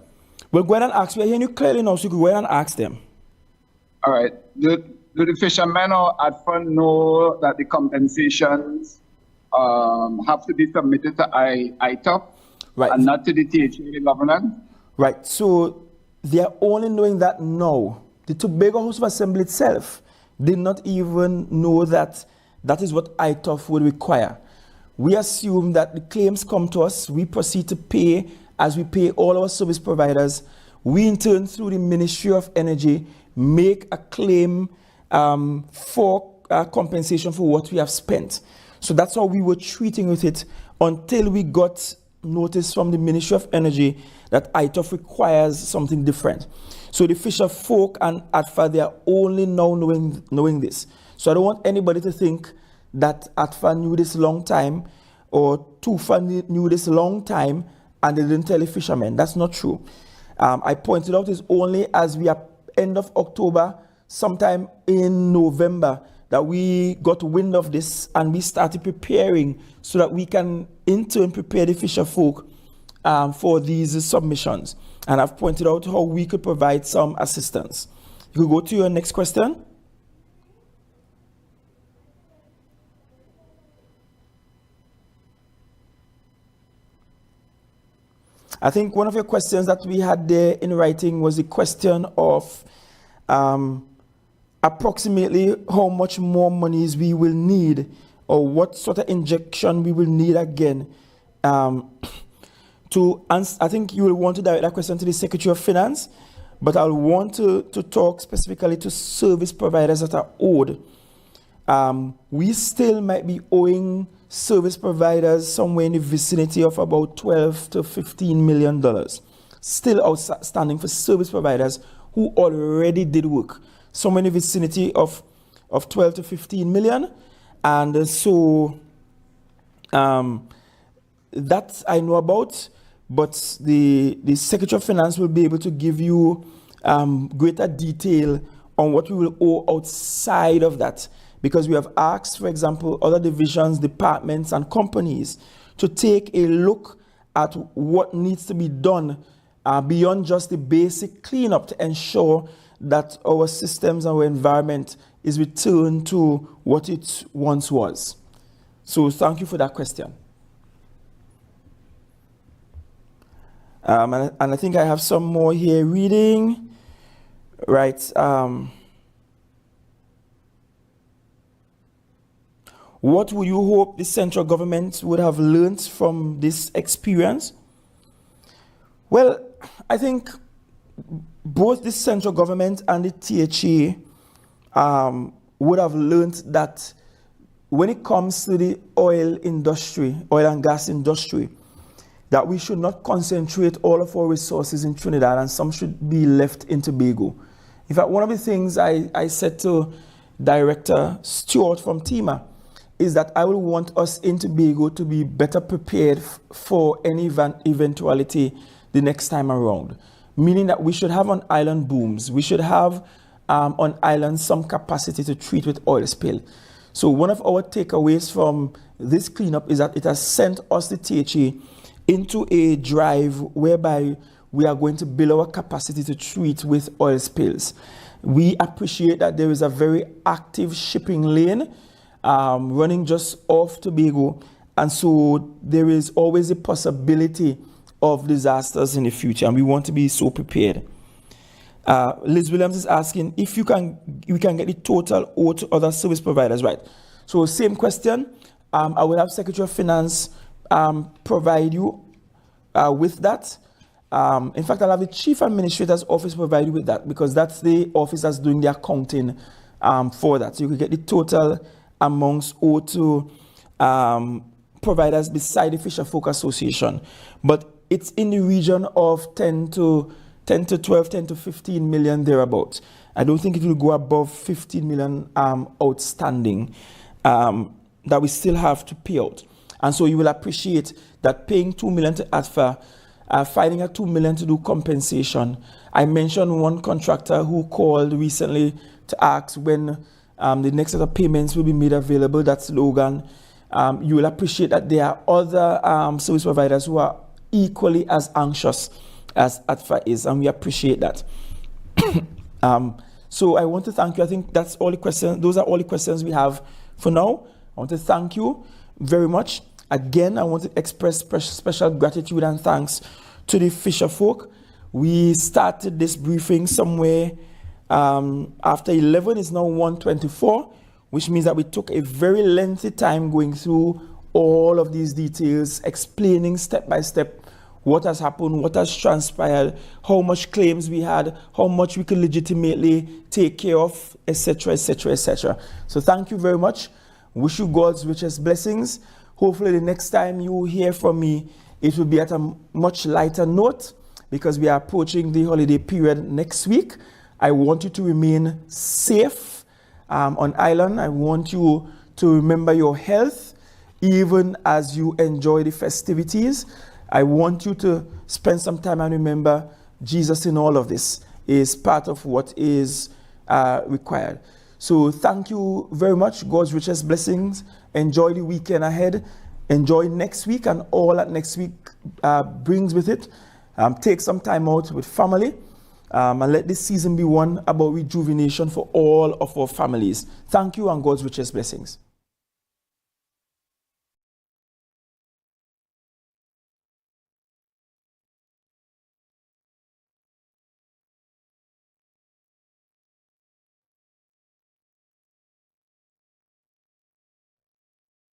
Well, go ahead and ask. We are hearing you clearly now, so you can go ahead and ask them. All right. Do the fishermen or ADFA know that the compensations have to be submitted to ITOP, right, and not to the THA government? Right. So they are only knowing that now. The Tobago House of Assembly itself did not even know that that is what ITOF would require. We assume that the claims come to us, we proceed to pay as we pay all our service providers. We in turn, through the Ministry of Energy, make a claim for compensation for what we have spent. So that's how we were treating with it until we got notice from the Ministry of Energy that ITOF requires something different. So the fisher folk and ADFA, they are only now knowing this. So I don't want anybody to think that ADFA knew this long time or TUFA knew this long time and they didn't tell the fishermen. That's not true. I pointed out it's only as we are end of October, sometime in November, that we got wind of this and we started preparing so that we can in turn prepare the fisher folk for these submissions. And I've pointed out how we could provide some assistance. You could go to your next question. I think one of your questions that we had there in writing was the question of approximately how much more monies we will need, or what sort of injection we will need again. To answer, I think you will want to direct that question to the Secretary of Finance, but I'll want to talk specifically to service providers that are owed. We still might be owing service providers somewhere in the vicinity of about $12 to $15 million, still outstanding for service providers who already did work, somewhere in the vicinity of 12 to 15 million. And so that I know about, but the Secretary of Finance will be able to give you greater detail on what we will owe outside of that, because we have asked, for example, other divisions, departments, and companies to take a look at what needs to be done beyond just the basic cleanup to ensure that our systems and our environment is returned to what it once was. So thank you for that question. And I think I have some more here reading. Right. What would you hope the central government would have learned from this experience? Well, I think both the central government and the THA would have learned that when it comes to the oil industry, oil and gas industry, that we should not concentrate all of our resources in Trinidad and some should be left in Tobago. In fact, one of the things I said to Director Stewart from TEMA is that I will want us in Tobago to be better prepared for any eventuality the next time around. Meaning that we should have on island booms. We should have on island some capacity to treat with oil spill. So one of our takeaways from this cleanup is that it has sent us, the THA, into a drive whereby we are going to build our capacity to treat with oil spills. We appreciate that there is a very active shipping lane running just off Tobago, and so there is always a possibility of disasters in the future, and we want to be so prepared. Liz Williams is asking if we can get the total owed to other service providers, right? So same question. I will have Secretary of Finance provide you with that. In fact, I'll have the Chief Administrator's Office provide you with that, because that's the office that's doing the accounting for that. So you can get the total amounts owed to providers beside the Fisher Folk Association. But it's in the region of 10 to 12, 10 to 15 million thereabouts. I don't think it will go above 15 million outstanding that we still have to pay out. And so you will appreciate that paying 2 million to ATFA, finding a 2 million to do compensation. I mentioned one contractor who called recently to ask when the next set of payments will be made available. That's Logan. You will appreciate that there are other service providers who are equally as anxious as ATFA is, and we appreciate that. So I want to thank you. I think that's all the questions. Those are all the questions we have for now. I want to thank you very much. Again, I want to express special gratitude and thanks to the Fisher Folk. We started this briefing somewhere after 11. It's now 1:24, which means that we took a very lengthy time going through all of these details, explaining step by step what has happened, what has transpired, how much claims we had, how much we could legitimately take care of, etc., etc., etc. So thank you very much. Wish you God's richest blessings. Hopefully the next time you hear from me, it will be at a much lighter note, because we are approaching the holiday period next week. I want you to remain safe on island. I want you to remember your health, even as you enjoy the festivities. I want you to spend some time and remember Jesus in all of this is part of what is required. So thank you very much. God's richest blessings. Enjoy the weekend ahead. Enjoy next week and all that next week brings with it. Take some time out with family and let this season be one about rejuvenation for all of our families. Thank you and God's richest blessings.